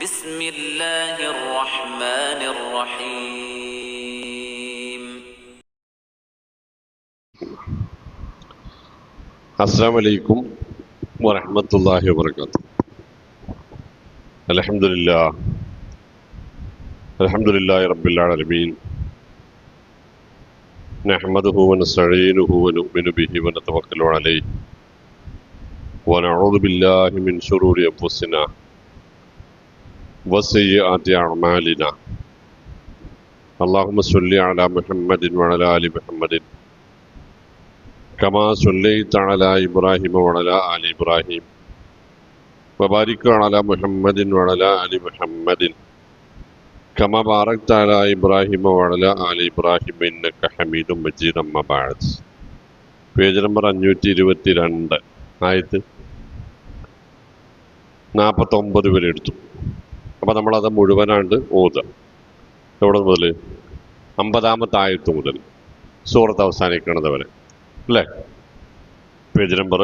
بسم الله الرحمن الرحيم. السلام عليكم ورحمة الله وبركاته. الحمد لله رب العالمين، نحمده ونستعينه ونؤمن به ونتوكل عليه ونعوذ بالله من شرور أنفسنا وسيئات أعمالنا. اللهم صل على محمد وعلى آل محمد كما صليت على إبراهيم وعلى آل إبراهيم وبارك على محمد وعلى آل محمد كما باركت على إبراهيم وعلى آل إبراهيم إنك حميد مجيد. أما بعد. Page number 522, ആയത്ത് 49 വരെ എടുത്തു. അപ്പം നമ്മളത് മുഴുവനാണ്ട് ഓതുക. എവിടെ മുതൽ? 50-ാമത്തെ ആയത്ത് മുതൽ സൂറത്ത് അവസാനിക്കണത് വരെ അല്ലേ? പേജ് നമ്പർ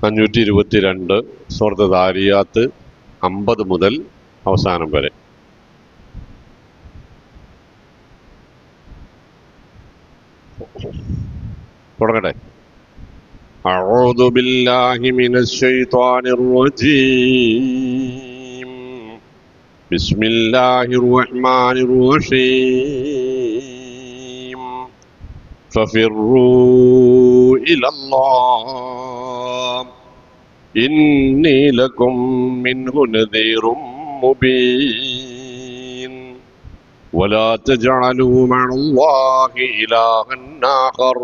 522, സൂറത്ത് ദാരിയാത്ത് 50 മുതൽ അവസാനം വരെ. തുടങ്ങട്ടെ. أعوذ بالله من الشيطان الرجيم. بسم الله الرحمن الرحيم. ففروا إلى الله إني لكم منه نذير مبين. ولا تجعلوا مع الله إلها آخر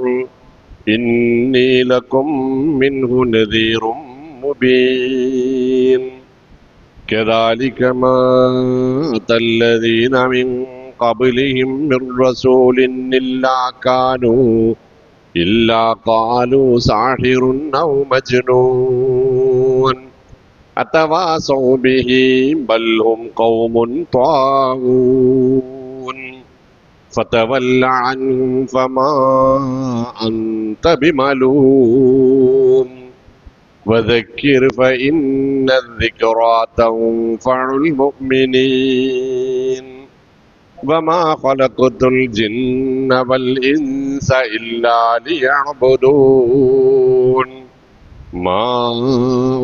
إني لكم منه نذير مبين. كذلك ما أتى الذين من قبلهم من رسول إلا قالوا ساحر أو مجنون أتواصوا به بل هم قوم طاغون. فتول عنهم فما أنت بملوم وذكر فإن الذكرى تنفع المؤمنين. وما خلقت الجن والإنس إلا ليعبدون ما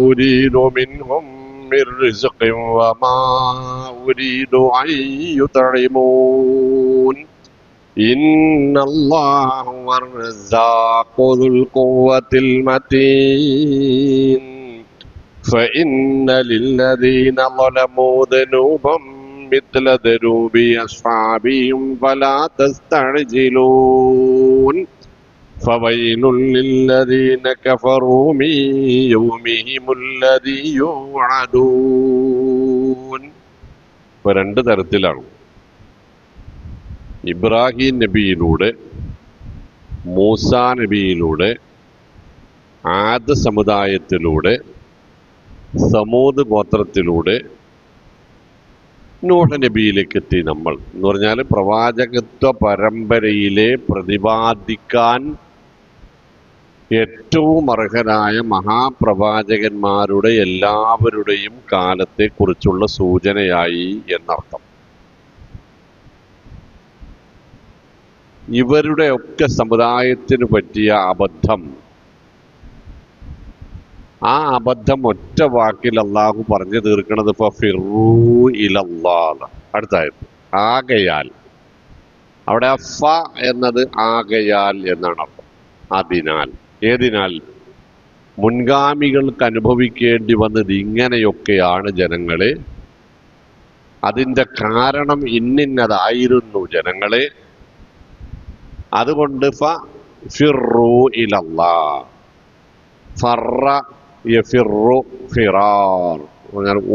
أريد منهم من رزق وما أريد أن يطعمون إن الله هو الرزاق ذو القوة المتين. فإن للذين ظلموا ذنوبا مثل ذنوب أصحابهم فلا تستعجلون. فويل للذين كفروا من يومهم الذي يوعدون. രണ്ട് തരത്തിലാണ്. ഇബ്രാഹിം നബിയിലൂടെ, മൂസാ നബിയിലൂടെ, ആദ് സമുദായത്തിലൂടെ, സമൂദ് ഗോത്രത്തിലൂടെ നൂഹ് നബിയിലേക്ക് എത്തി നമ്മൾ എന്ന് പറഞ്ഞാൽ പ്രവാചകത്വ പരമ്പരയിലെ പ്രതിപാദിക്കാൻ ഏറ്റവും അർഹരായ മഹാപ്രവാചകന്മാരുടെ എല്ലാവരുടെയും കാലത്തെക്കുറിച്ചുള്ള സൂചനയായി എന്നർത്ഥം. ഇവരുടെ ഒക്കെ സമുദായത്തിന് പറ്റിയ അബദ്ധം, ആ അബദ്ധം ഒറ്റ വാക്കിൽ അള്ളാഹു പറഞ്ഞു തീർക്കണത് ഫിറൂ ഇലല്ലാഹ്. അടുത്തായത് ആകയാൽ. അവിടെ ഫ എന്നത് ആകയാൽ എന്നാണ് അർത്ഥം. അതിനാൽ, ഏതിനാൽ? മുൻഗാമികൾക്ക് അനുഭവിക്കേണ്ടി വന്നത് ഇങ്ങനെയൊക്കെയാണ് ജനങ്ങളെ, അതിൻ്റെ കാരണം ഇന്നിന്നതായിരുന്നു ജനങ്ങളെ. അതുകൊണ്ട് ഫിറൂ ഇലല്ലാഹ്. ഫറ യഫിറു ഫിറാർ,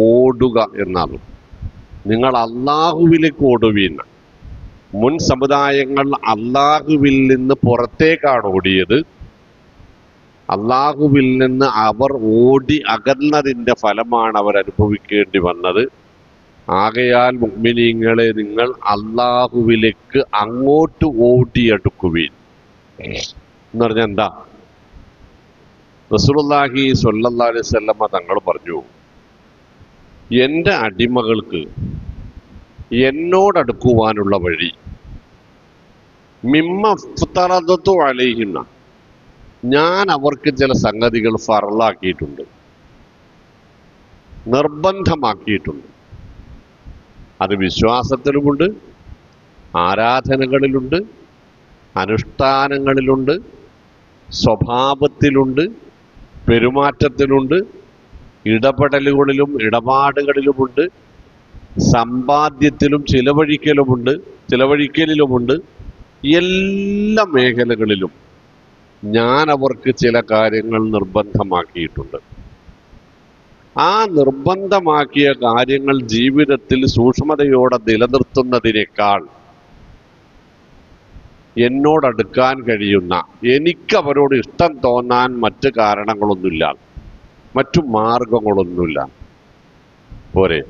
ഓടുക എന്നാണ്. നിങ്ങൾ അള്ളാഹുവിലേക്ക് ഓടുവീൻ. മുൻ സമുദായങ്ങൾ അള്ളാഹുവിൽ നിന്ന് പുറത്തേക്കാണ് ഓടിയത്. അള്ളാഹുവിൽ നിന്ന് അവർ ഓടി അകന്നതിൻ്റെ ഫലമാണ് അവർ അനുഭവിക്കേണ്ടി വന്നത്. ആകയാൽ മുഅ്മിനീങ്ങളെ, നിങ്ങൾ അള്ളാഹുവിലേക്ക് അങ്ങോട്ട് ഓടിയെടുക്കുവീൻ എന്ന് പറഞ്ഞാൽ എന്താ? റസൂലുള്ളാഹി സ്വല്ലല്ലാഹു അലൈഹി വസല്ലമ തങ്ങൾ പറഞ്ഞു, എൻ്റെ അടിമകൾക്ക് എന്നോടടുക്കുവാനുള്ള വഴി മിമ്മ ഇഫ്തറദതു അലൈഹിന്ന, ഞാൻ അവർക്ക് ചില സംഗതികൾ ഫർളാക്കിയിട്ടുണ്ട്, നിർബന്ധമാക്കിയിട്ടുണ്ട്. അത് വിശ്വാസത്തിലുമുണ്ട്, ആരാധനകളിലുണ്ട്, അനുഷ്ഠാനങ്ങളിലുണ്ട്, സ്വഭാവത്തിലുണ്ട്, പെരുമാറ്റത്തിലുണ്ട്, ഇടപെടലുകളിലും ഇടപാടുകളിലുമുണ്ട്, സമ്പാദ്യത്തിലും ചിലവഴിക്കലിലുമുണ്ട്. എല്ലാ മേഖലകളിലും ഞാൻ അവർക്ക് ചില കാര്യങ്ങൾ നിർബന്ധമാക്കിയിട്ടുണ്ട്. ആ നിർബന്ധമാക്കിയ കാര്യങ്ങൾ ജീവിതത്തിൽ സൂക്ഷ്മതയോടെ നിലനിർത്തുന്നതിനേക്കാൾ എന്നോടടുക്കാൻ കഴിയുന്ന, എനിക്കവരോട് ഇഷ്ടം തോന്നാൻ മറ്റ് കാരണങ്ങളൊന്നുമില്ല, മറ്റു മാർഗങ്ങളൊന്നുമില്ല. പോരെ,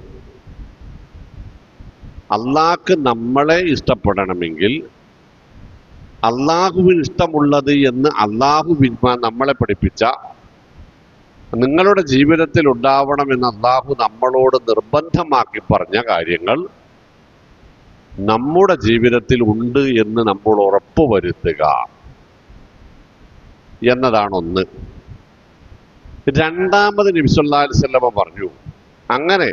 അള്ളാഹ്ക്ക് നമ്മളെ ഇഷ്ടപ്പെടണമെങ്കിൽ അള്ളാഹുവിന് ഇഷ്ടമുള്ളത് എന്ന് അള്ളാഹു നമ്മളെ പഠിപ്പിച്ച, നിങ്ങളുടെ ജീവിതത്തിൽ ഉണ്ടാവണമെന്ന് അള്ളാഹു നമ്മളോട് നിർബന്ധമാക്കി പറഞ്ഞ കാര്യങ്ങൾ നമ്മുടെ ജീവിതത്തിൽ ഉണ്ട് എന്ന് നമ്മൾ ഉറപ്പുവരുത്തുക എന്നതാണ് ഒന്ന്. രണ്ടാമത് നബി സല്ലല്ലാഹു അലൈഹി വസല്ലം പറഞ്ഞു, അങ്ങനെ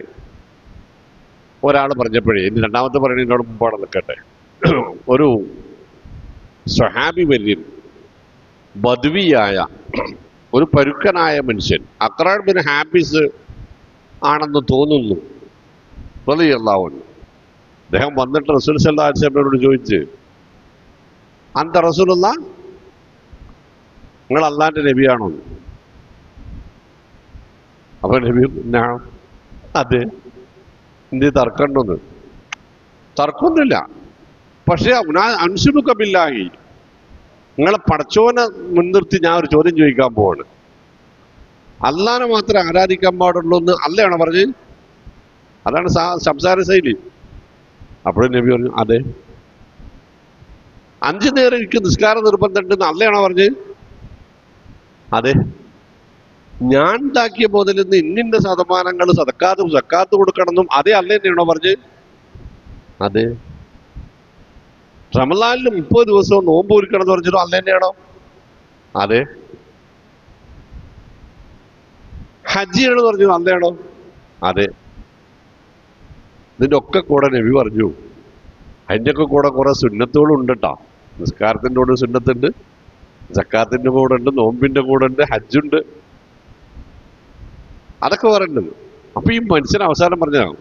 ഒരാൾ പറഞ്ഞപ്പോഴേ, ഇനി രണ്ടാമത്തെ പറയുന്നതിനോട് മുമ്പാടെ നിൽക്കട്ടെ. ഒരു സ്വഹാബി വര്യൻ, ബദ്വിയായ ഒരു പരുക്കനായ മനുഷ്യൻ, അഖ്റാൻ ബിൻ ഹാബിസ് ആണെന്ന് തോന്നുന്നു, റളിയല്ലാഹു അൻഹു. അദ്ദേഹം വന്നിട്ട് റസൂൽ സല്ലല്ലാഹു അലൈഹി വസല്ലമയോട് ചോദിച്ച്, അന്ത റസൂലുള്ളാഹ്, നിങ്ങൾ അള്ളാന്റെ നബിയാണോ? അപ്പൊ നബി, അതെ. എന്ത് തർക്കമുണ്ടോന്ന്? തർക്കമൊന്നുമില്ല. പക്ഷെ അൻസുബുക ബില്ലാഹി, നിങ്ങളെ പടച്ചോനെ മുൻനിർത്തി ഞാൻ ഒരു ചോദ്യം ചോദിക്കാൻ പോവാണ്. അള്ളാനെ മാത്രമേ ആരാധിക്കാൻ പാടുള്ളൂ എന്ന് അല്ലയാണോ പറഞ്ഞ്? അതാണ് സംസാര ശൈലി. അപ്പോഴും നബി പറഞ്ഞു, അതെ. 5 നേരം എനിക്ക് നിസ്കാരം നിർബന്ധമുണ്ടെന്ന് അല്ലയാണോ പറഞ്ഞ്? അതെ. ഞാൻ ഉണ്ടാക്കിയ മുതൽ നിന്ന് ഇന്നിന്റെ ശതമാനങ്ങൾ സക്കാത്ത് കൊടുക്കണമെന്നും അതേ അല്ല തന്നെയാണോ പറഞ്ഞ്? അതെ. റമളാനിൽ 30 ദിവസവും നോമ്പ് ഒരുക്കണം എന്ന് പറഞ്ഞിട്ടോ അല്ല തന്നെയാണോ? അതെ. ഹജ്ജ് ചെയ്യണമെന്ന് പറഞ്ഞു അല്ലയാണോ? അതെ. ഇതിന്റെ ഒക്കെ കൂടെ നബി പറഞ്ഞു, അതിൻ്റെ ഒക്കെ കൂടെ കുറെ സുന്നത്തുകളും ഉണ്ട് കേട്ടോ. നിസ്കാരത്തിൻ്റെ കൂടെ സുന്നത്തുണ്ട്, സക്കാത്തിന്റെ കൂടെ ഉണ്ട്, നോമ്പിന്റെ കൂടെ ഉണ്ട്, ഹജ്ജുണ്ട്, അതൊക്കെ പറയുന്നുണ്ട്. അപ്പൊ ഈ മനുഷ്യൻ അവസാനം പറഞ്ഞതാണ്,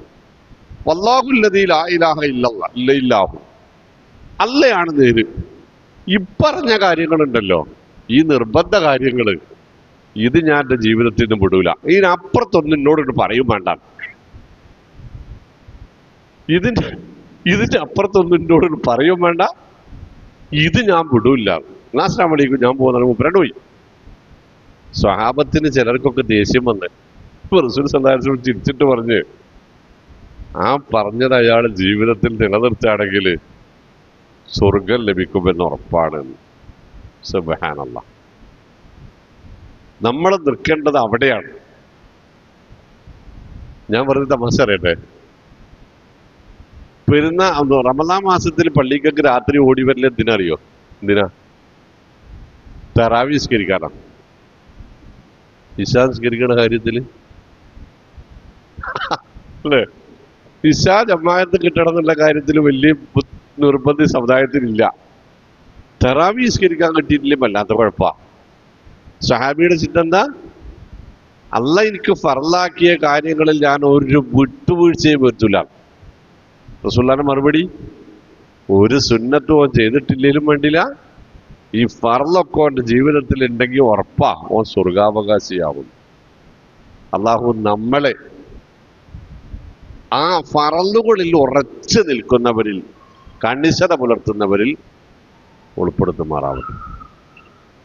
വല്ലാഹുല്ലദീ ലാ ഇലാഹ ഇല്ലല്ലാഹു, അല്ലയാണ് നേര്. ഇപ്പറഞ്ഞ കാര്യങ്ങളുണ്ടല്ലോ, ഈ നിർബന്ധ കാര്യങ്ങള്, ഇത് ഞാൻ എൻ്റെ ജീവിതത്തിൽ നിന്ന് വിടൂല. ഇതിനപ്പുറത്തൊന്നും എന്നോട് പറയും വേണ്ട. ഇതിന്റെ അപ്പുറത്തൊന്നും എന്നോട് പറയും വേണ്ട. ഇത് ഞാൻ വിടൂല്ല. അസ്സലാമു അലൈക്കും, ഞാൻ പോകുന്നതിന് മുമ്പ് പോയി. സ്വഹാബത്തിന് ചിലർക്കൊക്കെ ദേഷ്യം വന്ന് റസൂൽ സല്ലല്ലാഹു അലൈഹി വസല്ലം ചിരിച്ചിട്ട് പറഞ്ഞ്, ആ പറഞ്ഞത് അയാൾ ജീവിതത്തിൽ നിലനിർത്തുകയാണെങ്കിൽ സ്വർഗം ലഭിക്കുമെന്ന് ഉറപ്പാണ്. സുബ്ഹാനല്ലാഹ്. നമ്മൾ നിൽക്കേണ്ടത് അവിടെയാണ്. ഞാൻ വെറുതെ തമാശ അറിയട്ടെ. റമദാൻ മാസത്തിൽ പള്ളിക്കൊക്കെ രാത്രി ഓടി വരല് എന്തിനറിയോ? എന്തിനാ? തറാവീഹ് നിസ്കരിക്കാനാണ്. ഇശാ നിസ്കരിക്കുന്ന കാര്യത്തില് അല്ലേ, ഇശാ ജമാഅത്ത് കിട്ടണം എന്നുള്ള കാര്യത്തിൽ വലിയ നിർബന്ധ സമുദായത്തിനില്ല. തറാവീഹ് നിസ്കരിക്കാൻ കിട്ടിയിട്ടില്ലേ വല്ലാത്ത കുഴപ്പാ. സഹാബിയുടെ ചിന്ത എന്താ? അല്ല എനിക്ക് ഫർളാക്കിയ കാര്യങ്ങളിൽ ഞാൻ ഒരു വിട്ടുവീഴ്ചയും വരുത്തില്ല. റസൂലുള്ളാഹിന്റെ മറുപടി, ഒരു സുന്നത്തും ഓൻ ചെയ്തിട്ടില്ലേലും വേണ്ടില്ല, ഈ ഫർളൊക്കെ ഓൻ്റെ ജീവിതത്തിൽ ഉണ്ടെങ്കിൽ ഉറപ്പാ ഓൻ സ്വർഗാവകാശിയാവും. അള്ളാഹു നമ്മളെ ആ ഫറലുകളിൽ ഉറച്ചു നിൽക്കുന്നവരിൽ, കണിശത പുലർത്തുന്നവരിൽ ഉൾപ്പെടുത്തുമാറാവട്ടെ.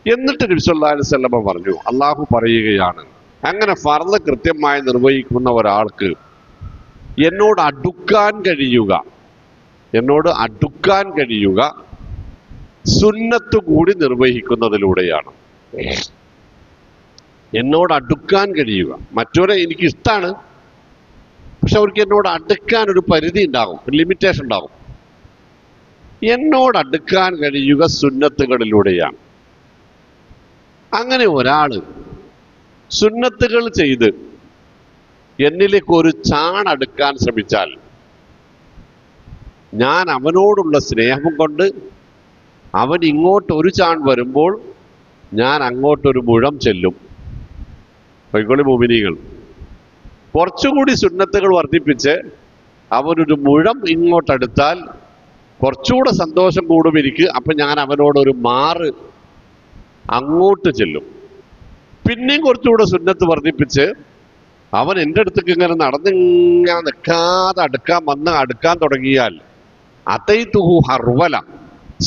എന്നിട്ട് നബി സല്ലല്ലാഹു അലൈഹി വസല്ലം പറഞ്ഞു, അള്ളാഹു പറയുകയാണ്, അങ്ങനെ ഫർള് കൃത്യമായി നിർവഹിക്കുന്ന ഒരാൾക്ക് എന്നോട് അടുക്കാൻ കഴിയുക സുന്നത്ത് കൂടി നിർവഹിക്കുന്നതിലൂടെയാണ്. എന്നോട് അടുക്കാൻ കഴിയുക, മറ്റവരെ എനിക്കിഷ്ടാണ്, പക്ഷെ അവർക്ക് എന്നോട് അടുക്കാൻ ഒരു പരിധി ഉണ്ടാകും, ഒരു ലിമിറ്റേഷൻ ഉണ്ടാകും. എന്നോട് അടുക്കാൻ കഴിയുക സുന്നത്തുകളിലൂടെയാണ്. അങ്ങനെ ഒരാള് സുന്നത്തുകൾ ചെയ്ത് എന്നിലേക്ക് ഒരു ചാണടുക്കാൻ ശ്രമിച്ചാൽ ഞാൻ അവനോടുള്ള സ്നേഹം കൊണ്ട് അവൻ ഇങ്ങോട്ട് ഒരു ചാൺ വരുമ്പോൾ ഞാൻ അങ്ങോട്ടൊരു മുഴം ചെല്ലും. പൈക്കോളി മോമിനികൾ, കുറച്ചുകൂടി സുന്നത്തുകൾ വർദ്ധിപ്പിച്ച് അവനൊരു മുഴം ഇങ്ങോട്ടടുത്താൽ കുറച്ചുകൂടെ സന്തോഷം കൂടും എനിക്ക്. അപ്പം ഞാൻ അവനോടൊരു മാറ് അങ്ങോട്ട് ചെല്ലും. പിന്നെയും കുറച്ചുകൂടെ സുന്നത്ത് വർദ്ധിപ്പിച്ച് അവൻ എൻ്റെ അടുത്തേക്ക് ഇങ്ങനെ നടന്നിങ്ങനെ നിൽക്കാതെ അടുക്കാൻ തുടങ്ങിയാൽ അതൈതുഹു ഹർവല,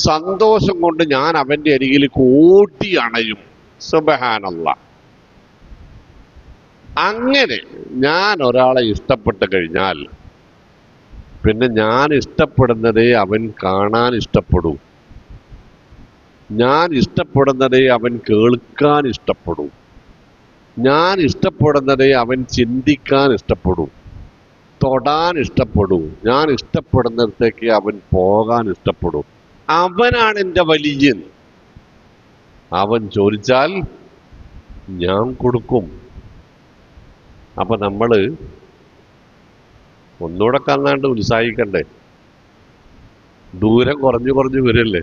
സന്തോഷം കൊണ്ട് ഞാൻ അവൻ്റെ അരികിലേക്ക് ഓടി അണയും. സുബ്ഹാനല്ലാഹ്. അങ്ങനെ ഞാൻ ഒരാളെ ഇഷ്ടപ്പെട്ട് കഴിഞ്ഞാൽ പിന്നെ ഞാൻ ഇഷ്ടപ്പെടുന്നതേ അവൻ കാണാൻ ഇഷ്ടപ്പെടൂ, ഞാൻ ഇഷ്ടപ്പെടുന്നതേ അവൻ കേൾക്കാൻ ഇഷ്ടപ്പെടൂ, ഞാൻ ഇഷ്ടപ്പെടുന്നതേ അവൻ ചിന്തിക്കാൻ ഇഷ്ടപ്പെടൂ, തൊടാൻ ഇഷ്ടപ്പെടൂ, ഞാൻ ഇഷ്ടപ്പെടുന്നിടത്തേക്ക് അവൻ പോകാൻ ഇഷ്ടപ്പെടൂ. അവനാണ് എൻ്റെ വലിയൻ. അവൻ ചോദിച്ചാൽ ഞാൻ കൊടുക്കും. അപ്പൊ നമ്മള് ഒന്നുകൂടെ കന്നാണ്ട് ഉത്സാഹിക്കണ്ടേ? ദൂരം കുറഞ്ഞു വരല്ലേ?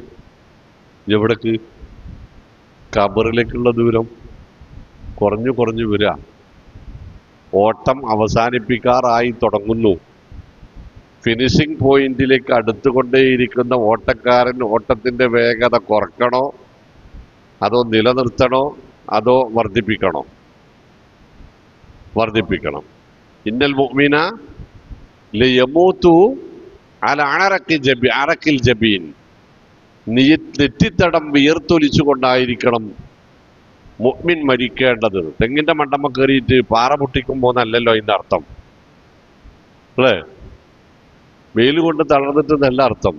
എവിടേക്ക്? ഖബറിലേക്കുള്ള ദൂരം കുറഞ്ഞു വരിക. ഓട്ടം അവസാനിപ്പിക്കാറായി തുടങ്ങുന്നു. ഫിനിഷിംഗ് പോയിന്റിലേക്ക് അടുത്തുകൊണ്ടേയിരിക്കുന്ന ഓട്ടക്കാരൻ ഓട്ടത്തിന്റെ വേഗത കുറക്കണോ അതോ നിലനിർത്തണോ അതോ വർദ്ധിപ്പിക്കണോ? വർദ്ധിപ്പിക്കണം. ഇന്നൽ മുഅ്മിന ലയമൂതു അല അറക്കിൽ ജബീൻ, നെറ്റിത്തടം വിയർത്തൊലിച്ചു കൊണ്ടായിരിക്കണം മുഅ്മിൻ മരിക്കേണ്ടത്. തെങ്ങിന്റെ മണ്ടമ്മ കയറിയിട്ട് പാറ പൊട്ടിക്കുമ്പോന്നല്ലല്ലോ അതിന്റെ അർത്ഥം, അല്ലേ? വെയിൽ കൊണ്ട് തളർന്നിട്ട് നല്ല അർത്ഥം.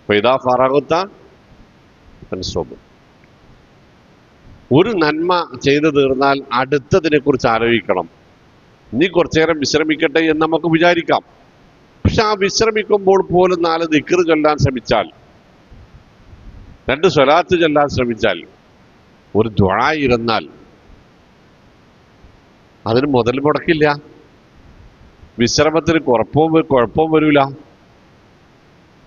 ഇതാ ഫറഗത്ത മനസ്സോബ്. ഒരു നന്മ ചെയ്തു തീർന്നാൽ അടുത്തതിനെ കുറിച്ച് ആലോചിക്കണം. ഇനി കുറച്ചു നേരം വിശ്രമിക്കട്ടെ എന്ന് നമുക്ക് വിചാരിക്കാം. പക്ഷെ ആ വിശ്രമിക്കുമ്പോൾ പോലും 4 ദിക്ർ ചൊല്ലാൻ ശ്രമിച്ചാൽ, 2 സ്വലാത്ത് ചൊല്ലാൻ ശ്രമിച്ചാൽ, ഒരു ദുആ ഇരുന്നാൽ അതിന് മുതൽ മുടക്കില്ല, വിശ്രമത്തിന് കുഴപ്പവും വരൂല.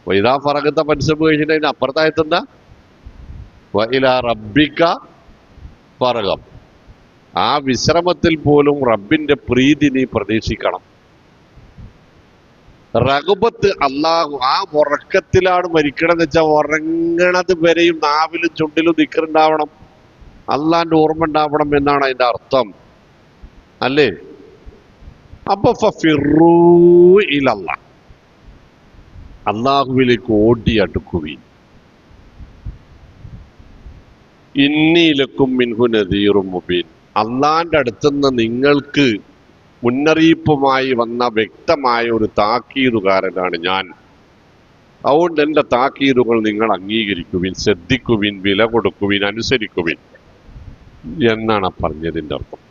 വൈദാ ഫറഗത്ത മനസ്സബ് കഴിഞ്ഞിട്ട് അതിന് അപ്പുറത്തായത്തെന്താ? വഇലാ റബ്ബിക ഫറഗം. ആ വിശ്രമത്തിൽ പോലും റബ്ബിന്റെ പ്രീതി നീ പ്രതീക്ഷിക്കണം. റഗ്ബത്ത് അല്ലാഹു. ആ ഉറക്കത്തിലാണ് മരിക്കണമെന്ന് വെച്ചാൽ ഉറങ്ങണത് വരെയും നാവിലും ചുണ്ടിലും ദിക്റുണ്ടാവണം, അള്ളാന്റെ ഓർമ്മ ഉണ്ടാവണം എന്നാണ് അതിന്റെ അർത്ഥം, അല്ലേ? അപ്പൊ ഫഫിറൂ ഇലല്ലാഹ്, അള്ളാഹുവിലേക്ക് ഓടി അടുക്കുവീൻ. ഇന്നി ലക്കും മിൻഹു നദീറും മുബീൻ. അള്ളാന്റെ അടുത്തുനിന്ന് നിങ്ങൾക്ക് മുന്നറിയിപ്പുമായി വന്ന വ്യക്തമായ ഒരു താക്കീതുകാരനാണ് ഞാൻ. അതുകൊണ്ട് എൻ്റെ താക്കീതുകൾ നിങ്ങൾ അംഗീകരിക്കുവിൻ, ശ്രദ്ധിക്കുവിൻ, വില കൊടുക്കുവിൻ, അനുസരിക്കുവിൻ എന്നാണ് പറഞ്ഞതിൻ്റെ അർത്ഥം.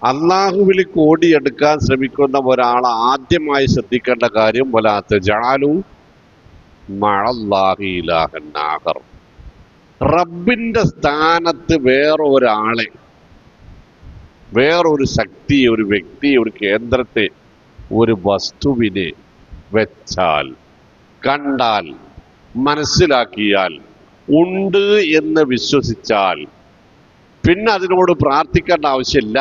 അള്ളാഹുവിലേക്ക് ഓടിയെടുക്കാൻ ശ്രമിക്കുന്ന ഒരാൾ ആദ്യമായി ശ്രദ്ധിക്കേണ്ട കാര്യം വലാ തജഅലു മഅല്ലാഹി ഇലാഹൻ ആഖർ. റബ്ബിന്റെ സ്ഥാനത്ത് വേറൊരാളെ, വേറൊരു ശക്തിയെ, ഒരു വ്യക്തിയെ, ഒരു കേന്ദ്രത്തെ, ഒരു വസ്തുവിനെ വെച്ചാൽ, കണ്ടാൽ, മനസ്സിലാക്കിയാൽ, ഉണ്ട് എന്ന് വിശ്വസിച്ചാൽ പിന്നെ അതിനോട് പ്രാർത്ഥിക്കേണ്ട ആവശ്യമില്ല,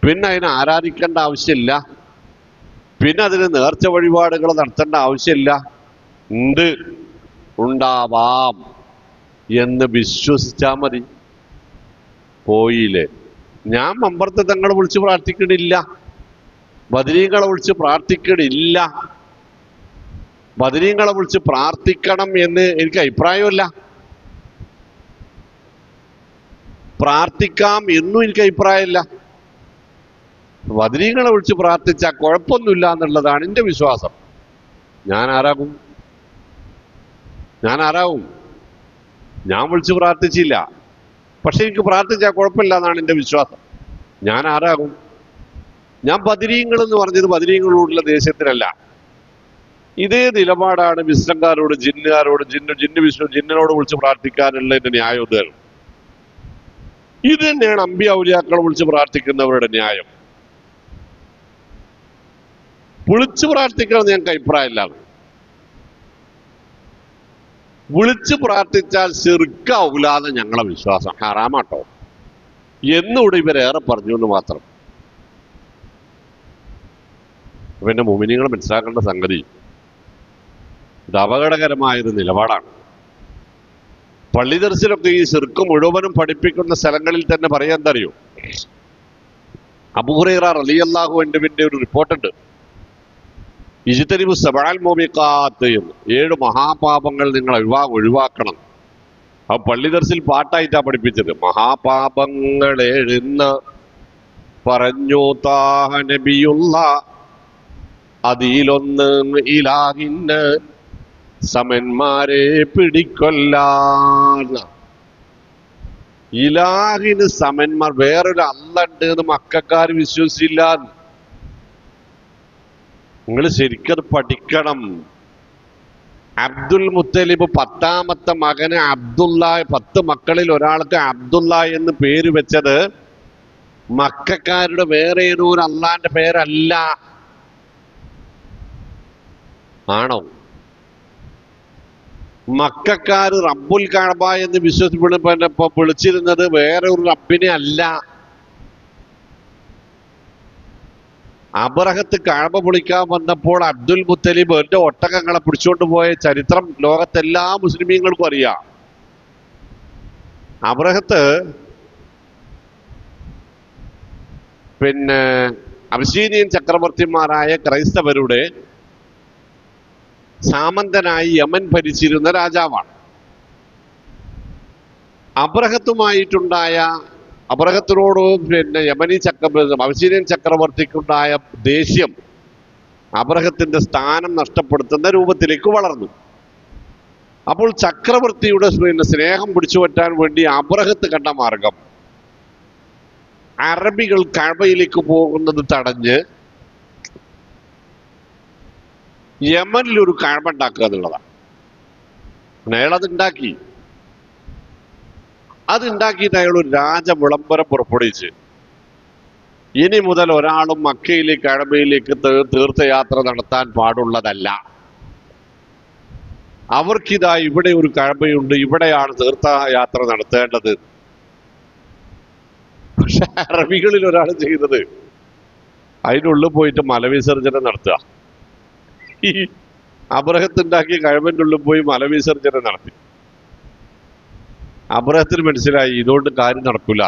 പിന്നെ അതിനെ ആരാധിക്കേണ്ട ആവശ്യമില്ല, പിന്നെ അതിന് നേർച്ച വഴിപാടുകൾ നടത്തേണ്ട ആവശ്യമില്ല. ഉണ്ട്, ഉണ്ടാവാം എന്ന് വിശ്വസിച്ചാൽ മതി. പോയില്ലേ? ഞാൻ മമ്പർത്ത് തങ്ങളെ വിളിച്ച് പ്രാർത്ഥിക്കണില്ല, ബദരീങ്ങളെ വിളിച്ച് പ്രാർത്ഥിക്കണില്ല. ബദരീങ്ങളെ വിളിച്ച് പ്രാർത്ഥിക്കണം എന്ന് എനിക്ക് അഭിപ്രായമില്ല, പ്രാർത്ഥിക്കാം എന്നും എനിക്ക് അഭിപ്രായമില്ല. ബദരീങ്ങളെ വിളിച്ച് പ്രാർത്ഥിച്ചാൽ കുഴപ്പമൊന്നുമില്ല എന്നുള്ളതാണ് എൻ്റെ വിശ്വാസം. ഞാൻ ആരാകും? ഞാൻ വിളിച്ച് പ്രാർത്ഥിച്ചില്ല, പക്ഷെ എനിക്ക് പ്രാർത്ഥിച്ചാൽ കുഴപ്പമില്ല എന്നാണ് എൻ്റെ വിശ്വാസം. ഞാൻ ആരാകും? ഞാൻ ബദരീങ്ങൾ എന്ന് പറഞ്ഞത് ബദരീങ്ങളോടുള്ള ദേഷ്യത്തിലല്ല. ഇതേ നിലപാടാണ് വിശ്രംകാരോട്, ജിന്നുകാരോട്, ജിന്നു വിഷ്ണു ജിന്നിനോട് വിളിച്ച് പ്രാർത്ഥിക്കാനുള്ള എന്റെ ന്യായം ഇതാണ്. ഇത് തന്നെയാണ് അമ്പിയ ഔലിയാക്കളെ വിളിച്ച് പ്രാർത്ഥിക്കുന്നവരുടെ ന്യായം. വിളിച്ചു പ്രാർത്ഥിക്കണം ഞങ്ങൾക്ക് അഭിപ്രായമില്ലാണ്. വിളിച്ചു പ്രാർത്ഥിച്ചാൽ ശിർക്കാവൂലാന്ന് ഞങ്ങളെ വിശ്വാസം. ഹറാമാട്ടോ എന്നൂടെ ഇവരേറെ പറഞ്ഞു എന്ന് മാത്രം. അപ്പൊ എന്റെ മുഅ്മിനീങ്ങൾ മനസ്സിലാക്കേണ്ട സംഗതി, ഇത് അപകടകരമായൊരു നിലപാടാണ്. പള്ളി ദർസിലൊക്കെ ഈ ശിർക്ക് മുഴുവനും പഠിപ്പിക്കുന്ന സ്ഥലങ്ങളിൽ തന്നെ പറയാൻ എന്തറിയോ, അബൂ ഹുറൈറ റളിയല്ലാഹു അൻഹുവിന്റെ ഒരു റിപ്പോർട്ടുണ്ട്. ഇജ്തനിബു സബഅൽ മൂബിഖാത്ത് എന്ന്, 7 മഹാപാപങ്ങൾ നിങ്ങൾ ഒഴിവാക്കണം. ആ പള്ളി ദർസിൽ പാട്ടായിട്ടാ പഠിപ്പിച്ചത്. മഹാപാപങ്ങൾ എഴുന്ന പറഞ്ഞു താഹ നബിയുള്ള, അതിലൊന്ന് ഇലാഹിന് സമന്മാരെ പിടിക്കൊല്ലാന്ന. ഇലാഹിന് സമന്മാർ, വേറൊരു അള്ളണ്ട് എന്ന് മക്കാര് വിശ്വസിച്ചില്ല. നിങ്ങൾ ശരിക്കത് പഠിക്കണം. അബ്ദുൽ മുത്തലിബ് 10ാമത്തെ മകന് അബ്ദുള്ള, 10 മക്കളിൽ ഒരാൾക്ക് അബ്ദുള്ള എന്ന് പേര് വെച്ചത് മക്കാരുടെ വേറെ ഏതോ ഒരു അള്ളാന്റെ പേരല്ല. ആണോ? മക്കാര് റബ്ബുൽ കഅബ എന്ന് വിളിച്ചിരുന്നത് വേറെ ഒരു റബ്ബിനെ അല്ല. അബ്രഹത്ത് കഅബ പൊളിക്കാൻ വന്നപ്പോൾ അബ്ദുൽ മുത്തലിബ് എന്റെ ഒട്ടകങ്ങളെ പിടിച്ചുകൊണ്ട് പോയ ചരിത്രം ലോകത്തെല്ലാ മുസ്ലിമീങ്ങൾക്കും അറിയാം. അബ്രഹത്ത് അബിസീനിയൻ ചക്രവർത്തിമാരായ ക്രൈസ്തവരുടെ സാമന്തനായി യമൻ ഭരിച്ചിരുന്ന രാജാവാണ്. അബ്രഹത്തിനോട് യമനി അബിസീനിയൻ ചക്രവർത്തിക്കുണ്ടായ ദേഷ്യം അബ്രഹത്തിന്റെ സ്ഥാനം നഷ്ടപ്പെടുത്തുന്ന രൂപത്തിലേക്ക് വളർന്നു. അപ്പോൾ ചക്രവർത്തിയുടെ സ്നേഹം പിടിച്ചു പറ്റാൻ വേണ്ടി അബ്രഹത്ത് കണ്ട മാർഗം അറബികൾ കഅബയിലേക്ക് പോകുന്നത് തടഞ്ഞ് യമനിൽ ഒരു കഅബ ഉണ്ടാക്കുക എന്നുള്ളതാണ്. അതുണ്ടാക്കിയിട്ട് അയാൾ ഒരു രാജവിളംബരം പുറപ്പെടുവിച്ച്, ഇനി മുതൽ ഒരാളും മക്കയിലേക്ക് കഅബയിലേക്ക് തീർത്ഥയാത്ര നടത്താൻ പാടുള്ളതല്ല. അവർക്കിതാ ഇവിടെ ഒരു കഅബയുണ്ട്, ഇവിടെയാണ് തീർത്ഥയാത്ര നടത്തേണ്ടത്. പക്ഷെ അറബികളിൽ ഒരാൾ ചെയ്തത് അതിനുള്ളിൽ പോയിട്ട് മലവിസർജനം നടത്തുക. ഈ അബ്രഹത്തുണ്ടാക്കിയ കഅബന്റെ ഉള്ളിൽ പോയി മലവിസർജനം നടത്തി. അബ്രഹത്തിന് മനസ്സിലായി ഇതുകൊണ്ട് കാര്യം നടക്കൂല.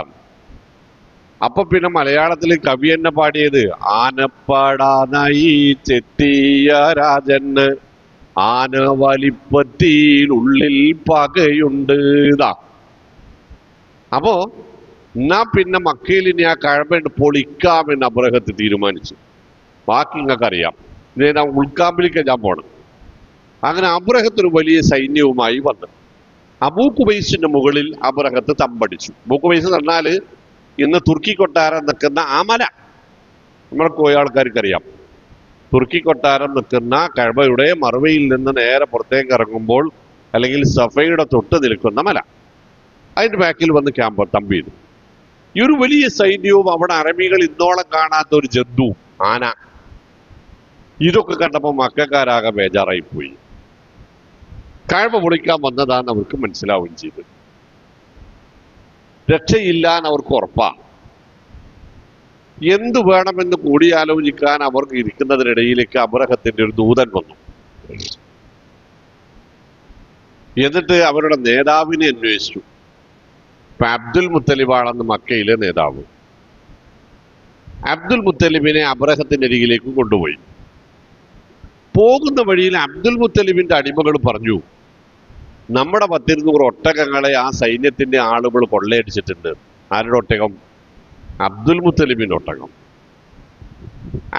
അപ്പൊ പിന്നെ മലയാളത്തിൽ കവി തന്നെ പാടിയത്, ആനപ്പാടാനായി ചെത്തിയ രാജന് ആന വലിപ്പത്തിനുള്ളിൽ പകയുണ്ട്. ഇതാ അപ്പോ എന്നാ പിന്നെ മക്കയിൽ ഇനി ആ കഅബ പൊളിക്കാമെന്ന് അബ്രഹത്ത് തീരുമാനിച്ചു. ബാക്കി നിങ്ങൾക്ക് അറിയാം. ഇതേ ഉൾക്കാമ്പിലേക്ക് ഞാൻ പോണം. അങ്ങനെ അബ്രഹത്തൊരു വലിയ സൈന്യവുമായി വന്നു. അബൂ ഖുബൈസിന്റെ മുകളിൽ അബ്രഹത്ത് തമ്പടിച്ചു. അബൂ ഖുബൈസ് എന്ന് പറഞ്ഞാല് ഇന്ന് തുർക്കി കൊട്ടാരം നിൽക്കുന്ന ആ മല, നമ്മളെ പോയ ആൾക്കാർക്കറിയാം. തുർക്കി കൊട്ടാരം നിൽക്കുന്ന കഅബയുടെ മറുവയിൽ നിന്ന് നേരെ പുറത്തേക്ക് ഇറങ്ങുമ്പോൾ, അല്ലെങ്കിൽ സഫയുടെ തൊട്ട് നിൽക്കുന്ന മല, അതിന്റെ ബാക്കിൽ വന്ന് തമ്പ് ചെയ്തു. ഈ ഒരു വലിയ സൈന്യവും അവിടെ അറബികൾ ഇന്നോളം കാണാത്ത ഒരു ജന്തു, ആന, ഇതൊക്കെ കണ്ടപ്പോൾ മക്കാരാകെ ബേജാറായി പോയി. കഅബ പൊളിക്കാൻ വന്നതാന്ന് അവർക്ക് മനസ്സിലാവുകയും ചെയ്തു. രക്ഷയില്ലാന്ന് അവർക്ക് ഉറപ്പാ. എന്തു വേണമെന്ന് കൂടിയാലോചിക്കാൻ അവർക്ക് ഇരിക്കുന്നതിനിടയിലേക്ക് അബ്രഹത്തിന്റെ ഒരു ദൂതൻ വന്നു. എന്നിട്ട് അവരുടെ നേതാവിനെ അന്വേഷിച്ചു. ഇപ്പൊ അബ്ദുൽ മുത്തലിബാണെന്ന് മക്കയിലെ നേതാവ്. അബ്ദുൽ മുത്തലിബിനെ അബ്രഹത്തിന്റെ അരികിലേക്ക് കൊണ്ടുപോയി. പോകുന്ന വഴിയിൽ അബ്ദുൽ മുത്തലിബിന്റെ അടിമകൾ പറഞ്ഞു, നമ്മുടെ 100 ഒട്ടകങ്ങളെ ആ സൈന്യത്തിന്റെ ആളുകൾ കൊള്ളയടിച്ചിട്ടുണ്ട്. ആരുടെ ഒട്ടകം? അബ്ദുൽ മുത്തലിബിന്റെ ഒട്ടകം.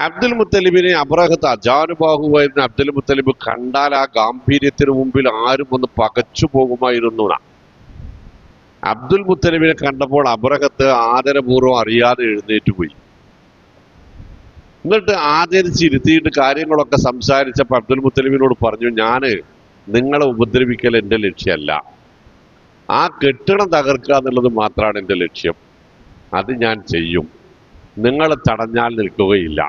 അബ്ദുൽ മുത്തലിബിനെ അബ്രഹത്ത് അജാനുബാഹുവായിരുന്ന അബ്ദുൽ മുത്തലിബ് കണ്ടാൽ ആ ഗാംഭീര്യത്തിന് മുമ്പിൽ ആരും ഒന്ന് പകച്ചു പോകുമായിരുന്നു. അബ്ദുൽ മുത്തലിബിനെ കണ്ടപ്പോൾ അബ്രഹത്ത് ആദരപൂർവ്വം അറിയാതെ എഴുന്നേറ്റ് പോയി. എന്നിട്ട് ആദരിച്ചിരുത്തിയിട്ട് കാര്യങ്ങളൊക്കെ സംസാരിച്ചപ്പോൾ അബ്ദുൽ മുത്തലിബിനോട് പറഞ്ഞു, ഞാന് നിങ്ങളെ ഉപദ്രവിക്കൽ എൻ്റെ ലക്ഷ്യമല്ല, ആ കെട്ടിടം തകർക്കുക എന്നുള്ളത് മാത്രമാണ് എൻ്റെ ലക്ഷ്യം. അത് ഞാൻ ചെയ്യും, നിങ്ങൾ തടഞ്ഞാൽ നിൽക്കുകയില്ല.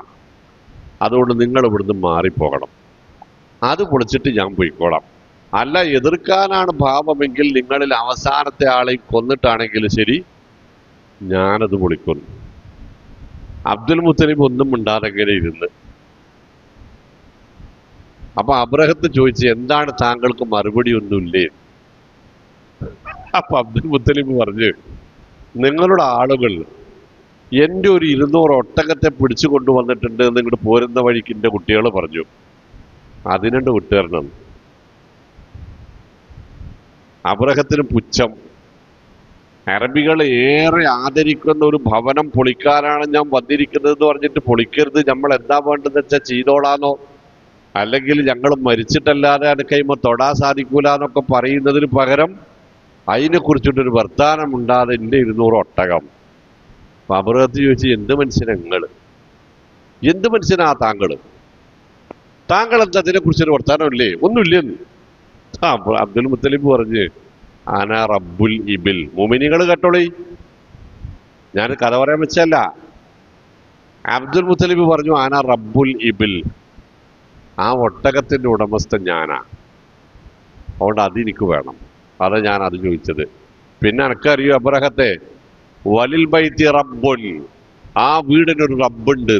അതുകൊണ്ട് നിങ്ങൾ ഇവിടുന്ന് മാറിപ്പോകണം, അത് പൊളിച്ചിട്ട് ഞാൻ പോയിക്കോളാം. അല്ല, എതിർക്കാനാണ് ഭാവമെങ്കിൽ നിങ്ങളിൽ അവസാനത്തെ ആളെയും കൊന്നിട്ടാണെങ്കിലും ശരി, ഞാനത് പൊളിക്കുന്നു. അബ്ദുൽ മുത്തലിബ് ഒന്നും മിണ്ടാതെ ഇങ്ങനെ ഇരുന്ന്. അപ്പൊ അബ്രഹത്ത് ചോദിച്ചു, എന്താണ് താങ്കൾക്ക് മറുപടി ഒന്നുമില്ലേ? അപ്പൊ അബ്ദുൽ മുത്തലിബ് പറഞ്ഞു, നിങ്ങളുടെ ആളുകൾ എൻ്റെ ഒരു 200 ഒട്ടകത്തെ പിടിച്ചു കൊണ്ടുവന്നിട്ടുണ്ട് എന്ന് ഇങ്ങോട്ട് പോരുന്ന വഴിക്ക് എൻ്റെ കുട്ടികൾ പറഞ്ഞു, അതിനുണ്ട് വിട്ടുതരണം. അബ്രഹത്തിന് പുച്ഛം. അറബികൾ ഏറെ ആദരിക്കുന്ന ഒരു ഭവനം പൊളിക്കാനാണ് ഞാൻ വന്നിരിക്കുന്നത് എന്ന് പറഞ്ഞിട്ട് പൊളിക്കരുത്, നമ്മൾ എന്താ വേണ്ടതെന്ന് വെച്ചാൽ ചെയ്തോളാന്നോ, അല്ലെങ്കിൽ ഞങ്ങൾ മരിച്ചിട്ടല്ലാതെ അനക്കൈമ തൊടാൻ സാധിക്കൂല എന്നൊക്കെ പറയുന്നതിന് പകരം അതിനെ കുറിച്ചിട്ടൊരു വർത്താനം ഉണ്ടാതെ എൻ്റെ 200 ഒട്ടകം. അപ്പൊ അബ്രഹത്ത് ചോദിച്ചു, എന്ത് മനുഷ്യനാ നിങ്ങൾ, എന്ത് മനുഷ്യനാ താങ്കൾ എന്താ അതിനെ കുറിച്ചൊരു വർത്താനമില്ലേ? ഒന്നുമില്ലെന്ന്. അബ്ദുൽ മുത്തലിബ് പറഞ്ഞ്, ആന റബ്ബുൽ ഇബിൽ. മുമിനികൾ കേട്ടോളി, ഞാൻ കഥ പറയാൻ വെച്ചല്ല. അബ്ദുൽ മുത്തലിബ് പറഞ്ഞു, ആന റബ്ബുൽ ഇബിൽ, ആ ഒട്ടകത്തിന്റെ ഉടമസ്ഥൻ ഞാനാ, അതുകൊണ്ട് അതെനിക്ക് വേണം. അതാ ഞാൻ അത് ചോദിച്ചത്. പിന്നെ എനക്കറിയോ അബ്രഹത്തെ, വലിൽ ബൈത്തി റബ്ബുൻ, ആ വീടിനൊരു റബ്ബുണ്ട്,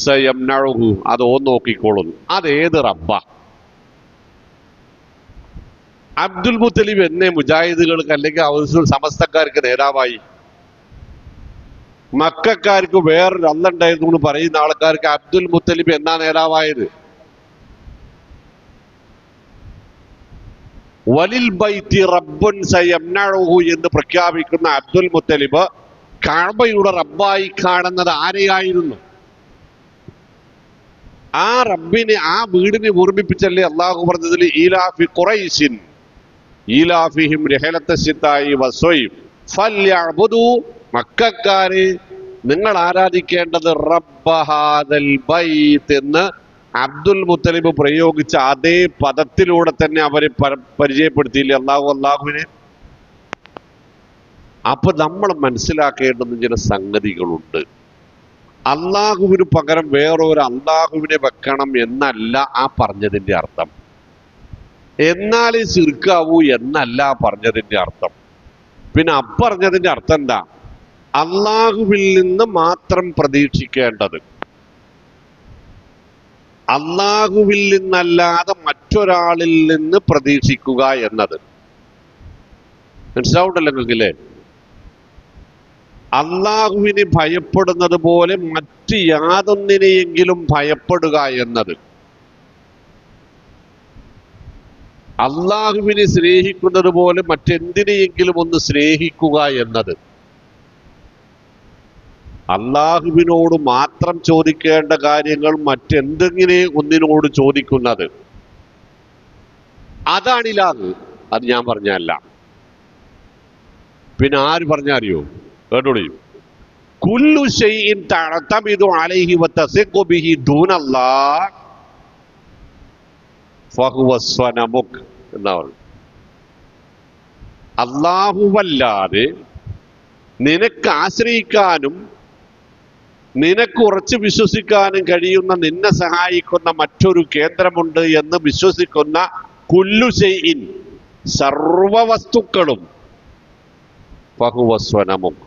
സയംനഉഹു, അത് ഓൻ നോക്കിക്കോളും. അതേത് റബ്ബാ? അബ്ദുൽ മുത്തലിബ് എന്നെ മുജാഹിദുകൾക്ക് അല്ലെങ്കിൽ അവസരം സമസ്തക്കാർക്ക് നേതാവായി? മക്കാർക്ക് വേറൊരു അന്നുണ്ടായിരുന്നു എന്ന് പറയുന്ന ആൾക്കാർക്ക് അബ്ദുൽ മുത്തലിബ് എന്നാ നേതാവായത്? വലിൽ ബൈത്തി റബ്ബുൻ സയംനഉഹു എന്ന് പ്രഖ്യാപിക്കുന്ന അബ്ദുൽ മുത്തലിബ് കഅബയുടെ റബ്ബായി കാണുന്നത് ആരെയായിരുന്നു? ആ റബ്ബിനെ, ആ വീടിനെ ഓർമ്മിപ്പിച്ചല്ലേ അള്ളാഹു പറഞ്ഞതിൽ ഈലാഫി ഖുറൈശിൻ ഈലാഫിഹിം റിഹലത്ത ശിത്താഇ വസ്വൈഫ് ഫൽയഅ്ബുദു, മക്കക്കാരെ നിങ്ങൾ ആരാധിക്കേണ്ടത് റബ്ബ ഹാദൽ ബൈത്ത് എന്ന് അബ്ദുൽ മുത്തലിബ് പ്രയോഗിച്ച അതേ പദത്തിലൂടെ തന്നെ അവരെ പരിചയപ്പെടുത്തിയില്ലേ അള്ളാഹുവിനെ? അപ്പൊ നമ്മൾ മനസ്സിലാക്കേണ്ടുന്ന ചില സംഗതികളുണ്ട്. അള്ളാഹുവിന് പകരം വേറൊരു അള്ളാഹുവിനെ വെക്കണം എന്നല്ല ആ പറഞ്ഞതിന്റെ അർത്ഥം. എന്നാലേ ശിർക്കാവൂ എന്നല്ല പറഞ്ഞതിന്റെ അർത്ഥം. പിന്നെ അപ്പറഞ്ഞതിന്റെ അർത്ഥം എന്താ? അള്ളാഹുവിൽ നിന്ന് മാത്രം പ്രതീക്ഷിക്കേണ്ടത്, അള്ളാഹുവിൽ നിന്നല്ലാതെ മറ്റൊരാളിൽ നിന്ന് പ്രതീക്ഷിക്കുക എന്നത്. മനസ്സിലാവുണ്ടല്ലോ നിങ്ങൾക്കില്ലേ? അള്ളാഹുവിനെ ഭയപ്പെടുന്നത് പോലെ മറ്റ് യാതൊന്നിനെയെങ്കിലും ഭയപ്പെടുക എന്നത്, അള്ളാഹുവിനെ സ്നേഹിക്കുന്നത് പോലെ മറ്റെന്തിനെയെങ്കിലും ഒന്ന് സ്നേഹിക്കുക എന്നത്, അള്ളാഹുവിനോട് മാത്രം ചോദിക്കേണ്ട കാര്യങ്ങൾ മറ്റെന്തെങ്കിലും ഒന്നിനോട് ചോദിക്കുന്നത്, അതാണ് ഇലാഹ്. അത് ഞാൻ പറഞ്ഞല്ല. പിന്നെ ആര് പറഞ്ഞറിയോ? കേട്ടോളൂ. കുല്ലു ശൈഇൻ തഅതമിദു അലൈഹി വതസിഖു ബിഹി ദൂനല്ലാഹ് ഫഹുവ സ്വനമുക് എന്നാ പറഞ്ഞു. അല്ലാഹുവല്ലാതെ നിനക്ക് ആശ്രയിക്കാനും നിനക്ക് ഉറച്ചു വിശ്വസിക്കാനും കഴിയുന്ന, നിന്നെ സഹായിക്കുന്ന മറ്റൊരു കേന്ദ്രമുണ്ട് എന്ന് വിശ്വസിക്കുന്ന കുല്ലു ശൈഇൻ, സർവ വസ്തുക്കളും, ഫഹുവ സ്വനമുക്,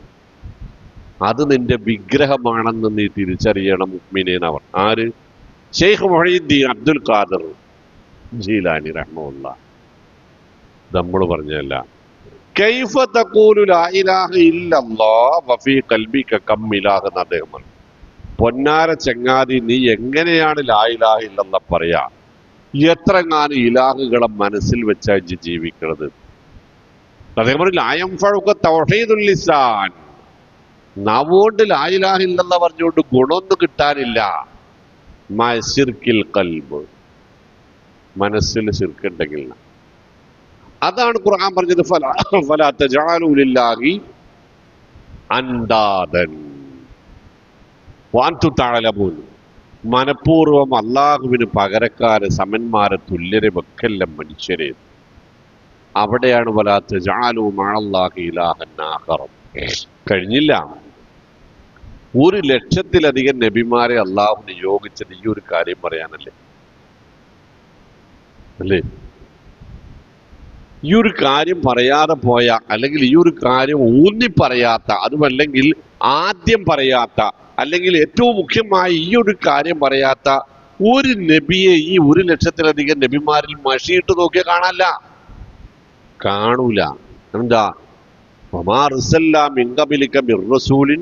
അത് നിന്റെ വിഗ്രഹമാണെന്ന് നീ തിരിച്ചറിയണം മുഅ്മിനീനവർ. ആര്? ശൈഖ് മുഹയ്യിദ്ദീൻ അബ്ദുൽ ഖാദിർ ജീലാനി റഹ്മത്തുള്ളാഹി. നമ്മൾ പറഞ്ഞല്ല. കൈഫ തഖൂലു ലാ ഇലാഹ ഇല്ലല്ലാഹ് വഫീ ഖൽബിക കം ഇലാഹ് എന്ന് അദ്ദേഹം പറഞ്ഞു. പൊന്നാര ചങ്ങാതി, നീ എങ്ങനെയാണ് ലാ ഇലാഹ ഇല്ലല്ലാഹ് പറയാ? എത്രങ്ങാനും ഇലാഹുകളെ മനസ്സിൽ വെച്ചാ ജീവിക്കുന്നത്? അദ്ദേഹം പറഞ്ഞു, ലാ യൻഫഉക തൗഹീദുൽ ലിസാൻ, നാവുകൊണ്ട് ലാ ഇലാഹ ഇല്ലല്ലാഹ് പറഞ്ഞുകൊണ്ട് ഗുണമൊന്നും കിട്ടാനില്ല. മഅ ശിർക്കിൽ ഖൽബ്, മനസ്സിൽ ശിർക്കുണ്ടെങ്കിൽ. അതാണ് ഖുർആൻ പറഞ്ഞത്, ഫലാ തജഅലു ലില്ലാഹി അൻദാദൻ. വാന്തു തഅലമൂൻ, മനഃപൂർവം അള്ളാഹുവിന് പകരക്കാരെ സമന്മാരെ തുല്യരെ വെക്കല്ല മനുഷ്യരെ. അവിടെയാണ് വലാ തജഅലൂ മഅല്ലാഹി ഇലാഹൻ ആഖറ. കഴിഞ്ഞില്ല. 1,00,000-ലധികം നബിമാരെ അള്ളാഹു നിയോഗിച്ചത് ഈ ഒരു കാര്യം പറയാനല്ലേ? അല്ലേ? ഈ ഒരു കാര്യം പറയാതെ പോയ, അല്ലെങ്കിൽ ഈ ഒരു കാര്യം ഊന്നി പറയാത്ത, അതുമല്ലെങ്കിൽ ആദ്യം പറയാത്ത, അല്ലെങ്കിൽ ഏറ്റവും മുഖ്യമായി ഈ ഒരു കാര്യം പറയാത്ത ഒരു നബിയെ ഈ 1,00,000-ലധികം നബിമാരിൽ മഷിയിട്ട് നോക്കിയാൽ കാണൂല. എന്താ? വമാ അർസൽനാ മിൻ ഖബലിക മിർ റസൂലിൻ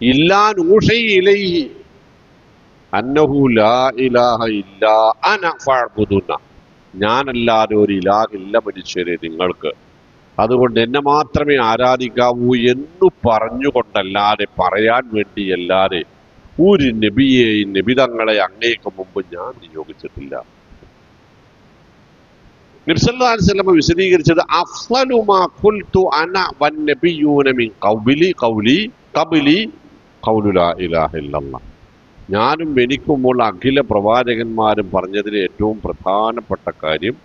ഇല്ലാ നൂഹി ഇലൈഹി അന്നഹു ലാ ഇലാഹ ഇല്ലാ അന ഫഅ്ബുദൂന. ഞാനല്ലാതെ ഒരു ഇലാഹില്ല മനുഷ്യരെ നിങ്ങൾക്ക്, അതുകൊണ്ട് എന്നെ മാത്രമേ ആരാധിക്കാവൂ എന്ന് പറഞ്ഞുകൊണ്ടല്ലാതെ, പറയാൻ വേണ്ടിയല്ലാതെ ഒരു നബിയെയും നബിതങ്ങളെ അങ്ങേക്ക് മുമ്പ് ഞാൻ നിയോഗിച്ചിട്ടില്ല. നബി സല്ലല്ലാഹു അലൈഹി വസല്ലം വിശദീകരിച്ചത് അഫ്ളലു മാ ഖുൽതു അന വന്നബിയ്യൂന മിൻ ഖൗലി ഖൗലു ലാ ഇലാഹ ഇല്ലല്ലാഹ്. ഞാനും എനിക്കുമുള്ള അഖില പ്രവാചകന്മാരും പറഞ്ഞതിന് ഏറ്റവും പ്രധാനപ്പെട്ട കാര്യം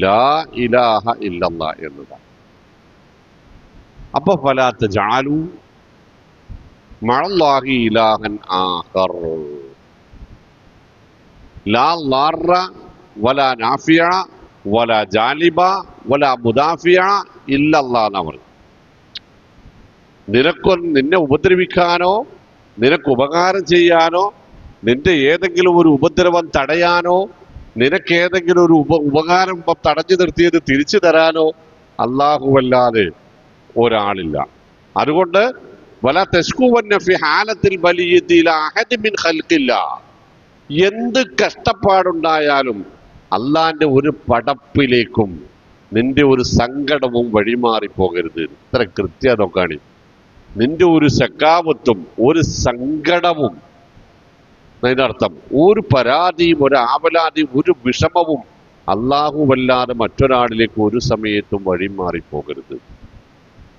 ലാ ഇലാഹ ഇല്ലല്ലാഹ് എന്നതാണ്. അപ്പൊ ഫലാ തജഅലൂ മഅല്ലാഹി ഇലാഹൻ ആഖർ ലാ ളാറ വലാ നാഫിയ വലാ ജാലിബ വലാ മുദാഫിയ ഇല്ലല്ലാഹ് എന്നാ പറഞ്ഞു. നിന്നെ ഉപദ്രവിക്കാനോ, നിനക്ക് ഉപകാരം ചെയ്യാനോ, നിന്റെ ഏതെങ്കിലും ഒരു ഉപദ്രവം തടയാനോ, നിനക്ക് ഏതെങ്കിലും ഒരു ഉപകാരം തടഞ്ഞു നിർത്തിയത് തിരിച്ചു തരാനോ അല്ലാഹുവല്ലാതെ ഒരാളില്ല. അതുകൊണ്ട് വലാ തശ്കുവന്ന ഫി ഹാലത്തിൽ ബലിയത്തി ഇലാ അഹദി മിൻ ഖൽഖില്ലാഹ്. എന്ത് കഷ്ടപ്പാടുണ്ടായാലും അള്ളാന്റെ ഒരു പടപ്പിലേക്കും നിന്റെ ഒരു സങ്കടവും വഴിമാറിപ്പോകരുത്. ഇത്ര കൃത്യം നോക്കാണ്. നിന്റെ ഒരു സക്കാവത്തും ഒരു സങ്കടവും, അതിനർത്ഥം ഒരു പരാതിയും ഒരു ആവലാതിയും ഒരു വിഷമവും അല്ലാഹുവല്ലാതെ മറ്റൊരാളിലേക്ക് ഒരു സമയത്തും വഴിമാറിപ്പോകരുത്.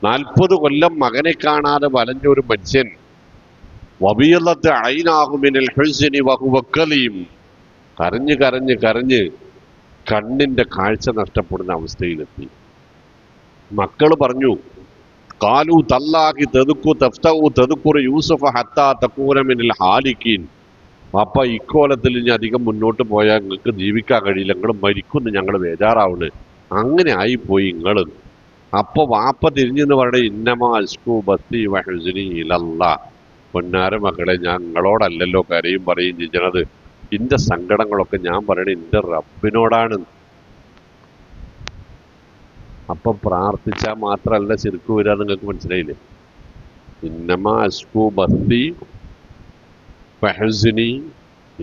40 കൊല്ലം മകനെ കാണാതെ വലഞ്ഞൊരു മനുഷ്യൻ വബിയല്ലത്ത് ഐനാഹു മിനൽ ഹുസ്നി വഹുവ കലീം, കരഞ്ഞ് കരഞ്ഞ് കരഞ്ഞ് കണ്ണിന്റെ കാഴ്ച നഷ്ടപ്പെടുന്ന അവസ്ഥയിലെത്തി. മക്കള് പറഞ്ഞു, ഖാലു തല്ലാഹി തദ്കുറു യൂസുഫ ഹത്താ തകൂന മിനൽ ഹാലിക്കീൻ. അപ്പ ഇക്കോലത്തിൽ ഇനി അധികം മുന്നോട്ട് പോയാൽ നിങ്ങൾക്ക് ജീവിക്കാൻ കഴിയില്ല, നിങ്ങൾ മരിക്കുന്നു, ഞങ്ങൾ ബേജാറാവുന്നു. അങ്ങനെ ആയിപ്പോയി നിങ്ങൾ. അപ്പൊ വാപ്പ തിരിഞ്ഞെന്ന് പറയണേ, ഇന്നമാ അസ്കു ബസ്തി വഹുസ്നി ഇലല്ലാഹ്. പൊന്നാര മക്കളെ, ഞാൻ നിങ്ങളോടല്ലല്ലോ കരയും പറയും ചെയ്യണത്. ഇന്റെ സങ്കടങ്ങളൊക്കെ ഞാൻ പറയണേ എന്റെ റബ്ബിനോടാണ്. അപ്പൊ പ്രാർത്ഥിച്ചാൽ മാത്രമല്ല ശിർക്ക് വരിക, നിങ്ങൾക്ക് മനസ്സിലായില്ലേ? ഇന്നമാ അസ്കു ബസ്തി വഹുസ്നി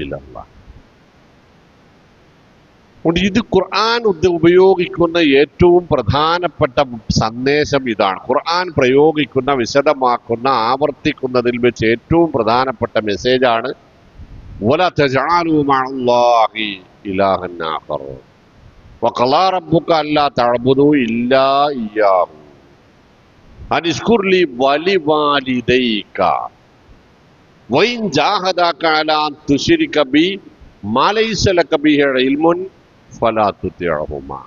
ഇലല്ലാഹ്. ഇത് ഖുർആൻ ഉപയോഗിക്കുന്ന ഏറ്റവും പ്രധാനപ്പെട്ട സന്ദേശം ഇതാണ്. ഖുർആൻ പ്രയോഗിക്കുന്ന, വിശദമാക്കുന്ന, ആവർത്തിക്കുന്നതിൽ വെച്ച് ഏറ്റവും പ്രധാനപ്പെട്ട മെസ്സേജാണ് വലാ തജഅലൂ മഅല്ലാഹി ഇലാഹൻ ആഖർ വഖളാ റബ്ബുക അല്ലാ തഅബ്ദൂ ഇല്ലാ ഇയ്യാഹു അനിഷ്കുർ ലി വലിവാലിദൈക വഇൻ ജാഹദാക അലാ തുശ്രിക ബി മാ ലൈസ ലക ബിഹി ഇൽമുൻ ഫലാ തുതിഅഹുമാ.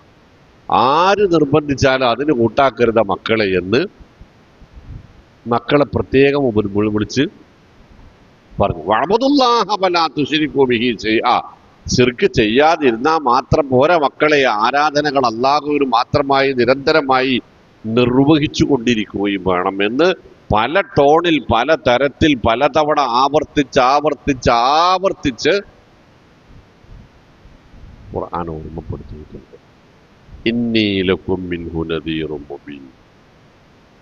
ആര് നിർബന്ധിച്ചാലും അതിന് കൂട്ടാക്കരുത മക്കളെ എന്ന് മക്കളെ പ്രത്യേകം വിളിച്ച് പറഞ്ഞു. വഅബ്ദുല്ലാഹ വലാ തുശ്രികൂ ബിഹി ശൈഅ. ശിർക്ക് ചെയ്യാതിരുന്നാൽ മാത്രം പോരാ മക്കളെ, ആരാധനകൾ അല്ലാഹുവിന് മാത്രമായി നിരന്തരമായി നിർവഹിച്ചു കൊണ്ടിരിക്കുകയും വേണം എന്ന് പല ടോണിൽ, പല തരത്തിൽ, പലതവണ ആവർത്തിച്ച് ഖുർആൻ ഓർമ്മപ്പെടുത്തിയിട്ടുണ്ട്. ഇന്നീ ലക്കും മിൻഹു നദീറും മുബീൻ.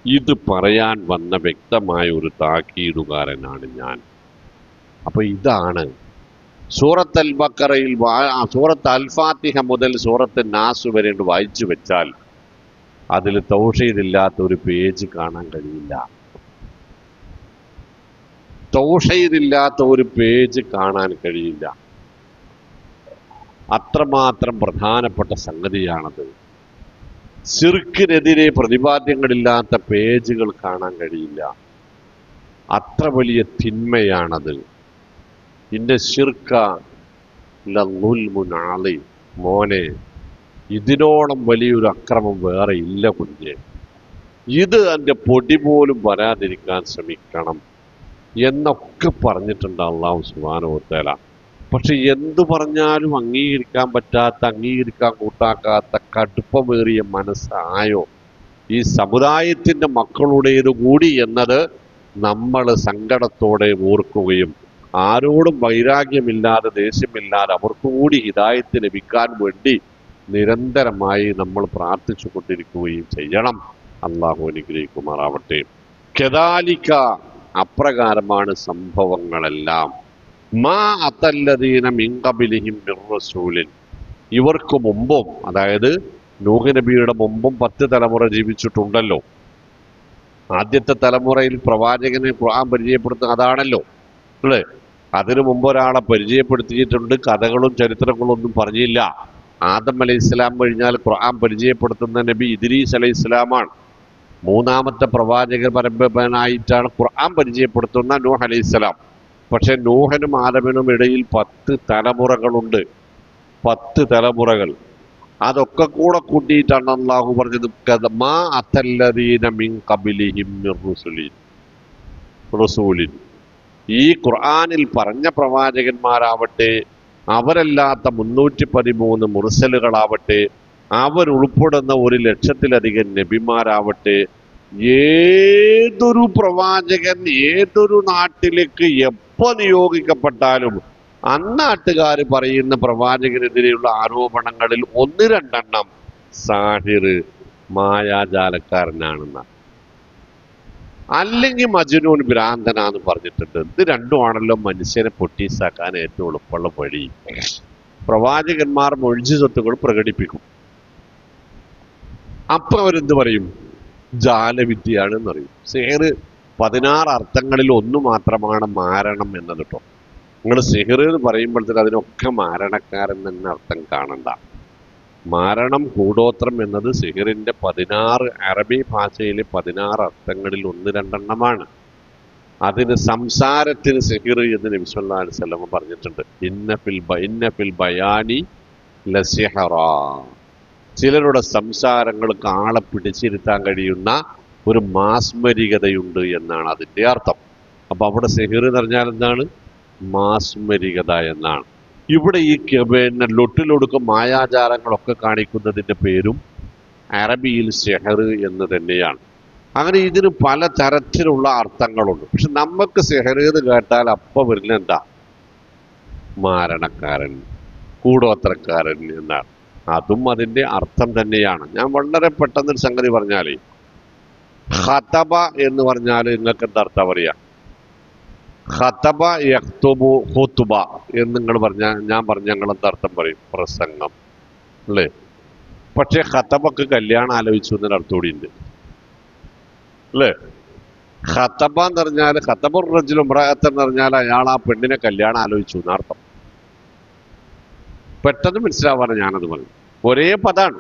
ഇത് പറയാൻ വന്ന വ്യക്തമായ ഒരു താക്കീതുകാരനാണ് ഞാൻ. അപ്പൊ ഇതാണ് സൂറത്ത് അൽ ബഖറയിൽ, സൂറത്ത് അൽ ഫാത്തിഹ മുതൽ സൂറത്ത് നാസ് വരെ വായിച്ചു വെച്ചാൽ അതിൽ തൗഹീദില്ലാത്ത ഒരു പേജ് കാണാൻ കഴിയില്ല. തൗഹീദില്ലാത്ത ഒരു പേജ് കാണാൻ കഴിയില്ല. അത്രമാത്രം പ്രധാനപ്പെട്ട സംഗതിയാണത്. ശിർക്കിനെതിരെ പ്രതിപാദ്യങ്ങളില്ലാത്ത പേജുകൾ കാണാൻ കഴിയില്ല. അത്ര വലിയ തിന്മയാണത്. ഇന്ന ശിർക ലളുൽമുൻ അളീം. മോനെ, ഇതിനോളം വലിയൊരു അക്രമം വേറെ ഇല്ല കുഞ്ഞെ. ഇത് എൻ്റെ പൊടി പോലും വരാതിരിക്കാൻ ശ്രമിക്കണം എന്നൊക്കെ പറഞ്ഞിട്ടുണ്ട് അല്ലാഹു സുബ്ഹാനഹു വ തആല. പക്ഷെ എന്തു പറഞ്ഞാലും അംഗീകരിക്കാൻ പറ്റാത്ത, അംഗീകരിക്കാൻ കൂട്ടാക്കാത്ത കടുപ്പമേറിയ മനസ്സായോ ഈ സമുദായത്തിൻ്റെ മക്കളുടേത് കൂടി എന്നത് നമ്മൾ സങ്കടത്തോടെ ഓർക്കുകയും ആരോടും വൈരാഗ്യമില്ലാതെ, ദേഷ്യമില്ലാതെ അവർക്ക് കൂടി ഹിദായത്ത് ലഭിക്കാൻ വേണ്ടി നിരന്തരമായി നമ്മൾ പ്രാർത്ഥിച്ചു കൊണ്ടിരിക്കുകയും ചെയ്യണം. അള്ളാഹു അനുഗ്രഹിക്കുമാറാവട്ടെ. കദാലിക, അപ്രകാരമാണ് സംഭവങ്ങളെല്ലാം. മാ അതല്ലദീന മിൻ ഖബലിഹിം മിർ റസൂലിൻ, ഇവർക്ക് മുമ്പും, അതായത് നൂഹ് നബിയുടെ മുമ്പും 10 തലമുറ ജീവിച്ചിട്ടുണ്ടല്ലോ. ആദ്യത്തെ തലമുറയിൽ പ്രവാചകനെ ഖുർആൻ പരിചയപ്പെടുത്തുന്ന അതാണല്ലോ അല്ലേ. അതിനു മുമ്പ് ഒരാളെ പരിചയപ്പെടുത്തിയിട്ടുണ്ട്, കഥകളും ചരിത്രങ്ങളും ഒന്നും പറഞ്ഞില്ല. ആദം അലൈഹി ഇസ്ലാം കഴിഞ്ഞാൽ ഖുർആൻ പരിചയപ്പെടുത്തുന്ന നബി ഇദ്രീസ് അലൈഹി ഇസ്ലാമാണ്. മൂന്നാമത്തെ പ്രവാചക പരമ്പരനായിട്ടാണ് ഖുർആൻ പരിചയപ്പെടുത്തുന്ന നൂഹ് അലൈഹി ഇസ്ലാം. പക്ഷെ നൂഹനും ആദമിനും ഇടയിൽ 10 തലമുറകളുണ്ട്. 10 തലമുറകൾ. അതൊക്കെ കൂടെ കൂട്ടിയിട്ടാണ് അള്ളാഹു പറഞ്ഞത് മാ അതല്ലദീന മിൻ ഖബലിഹിം മിർ റസൂലിൻ. ഈ ഖുർആനിൽ പറഞ്ഞ പ്രവാചകന്മാരാവട്ടെ, അവരല്ലാത്ത 313 മുർസലുകളാവട്ടെ, അവരുൾപ്പെടുന്ന 1,00,000-ലധികം നബിമാരാവട്ടെ, ഏതൊരു പ്രവാചകൻ ഏതൊരു നാട്ടിലേക്ക് എപ്പോ നിയോഗിക്കപ്പെട്ടാലും അന്നാട്ടുകാർ പറയുന്ന പ്രവാചകനെതിരെയുള്ള ആരോപണങ്ങളിൽ 1-2 സാഹിർ, മായാജാലക്കാരനാണെന്ന, അല്ലെങ്കിൽ മജ്നൂൻ, ഭ്രാന്തനാന്ന് പറഞ്ഞിട്ടുണ്ട്. ഇത് രണ്ടുമാണല്ലോ മനുഷ്യനെ പൊട്ടീസാക്കാൻ ഏറ്റവും എളുപ്പമുള്ള വഴി. പ്രവാചകന്മാർ മുഅ്ജിസത്തുകൾ പ്രകടിപ്പിക്കും. അപ്പൊ അവരെന്ത് പറയും? ജാലവിദ്യയാണെന്ന് പറയും. സിഹർ 16 അർത്ഥങ്ങളിൽ 1 മാത്രമാണ് മാരണം എന്നത് കേട്ടോ. നിങ്ങൾ സിഹർ എന്ന് പറയുമ്പോഴത്തേക്ക് അതിനൊക്കെ മാരണക്കാരൻ തന്നെ അർത്ഥം കാണണ്ട. മാരണം, കൂടോത്രം എന്നത് സിഹറിന്റെ 16 അറബി ഭാഷയിലെ 16 അർത്ഥങ്ങളിൽ 1-2 അതിന് സംസാരത്തിന് സിഹർ എന്ന് നബി സല്ലല്ലാഹു അലൈഹി വസല്ലം പറഞ്ഞിട്ടുണ്ട്. ഇന്ന ഫിൽ ബയാനി ലസിഹറാ. ചിലരുടെ സംസാരങ്ങൾക്ക് ആളെ പിടിച്ചിരുത്താൻ കഴിയുന്ന ഒരു മാസ്മരികതയുണ്ട് എന്നാണ് അതിൻ്റെ അർത്ഥം. അപ്പൊ അവിടെ സിഹർ എന്ന് പറഞ്ഞാൽ എന്താണ്? മാസ്മരികത എന്നാണ്. ഇവിടെ ഈ പിന്നെ ലൊട്ടിലൊടുക്കും മായാചാരങ്ങളൊക്കെ കാണിക്കുന്നതിൻ്റെ പേരും അറബിയിൽ സിഹർ എന്ന് തന്നെയാണ്. അങ്ങനെ ഇതിന് പല തരത്തിലുള്ള അർത്ഥങ്ങളുണ്ട്. പക്ഷെ നമുക്ക് സിഹർ എന്ന് കേട്ടാൽ അപ്പം വരുന്ന എന്താ? മാരണക്കാരൻ, കൂടോത്രക്കാരൻ എന്നാണ്. അതും അതിൻ്റെ അർത്ഥം തന്നെയാണ്. ഞാൻ വളരെ പെട്ടെന്നൊരു സംഗതി പറഞ്ഞാലേ, ഖതബ എന്ന് പറഞ്ഞാൽ നിങ്ങൾക്ക് എന്താ അർത്ഥം പറയാ? ഖതബ യഖ്തുബു ഖുതുബ എന്ന് നിങ്ങൾ പറഞ്ഞാൽ, ഞാൻ പറഞ്ഞ ഞങ്ങൾ എന്താ അർത്ഥം പറയും? പ്രസംഗം അല്ലേ. പക്ഷെ ഖതബക്ക് കല്യാണം ആലോചിച്ചു എന്നൊരു അർത്ഥം കൂടി ഉണ്ട് അല്ലേ. ഖതബ എന്ന് പറഞ്ഞാൽ, ഖതബുർ റജുലു ഇംറഅത്തൻ എന്ന് പറഞ്ഞാൽ അയാൾ ആ പെണ്ണിനെ കല്യാണം ആലോചിച്ചു എന്നർത്ഥം. പെട്ടെന്ന് മനസ്സിലാവാണ് ഞാനത് പറഞ്ഞു. ഒരേ പദാണ്.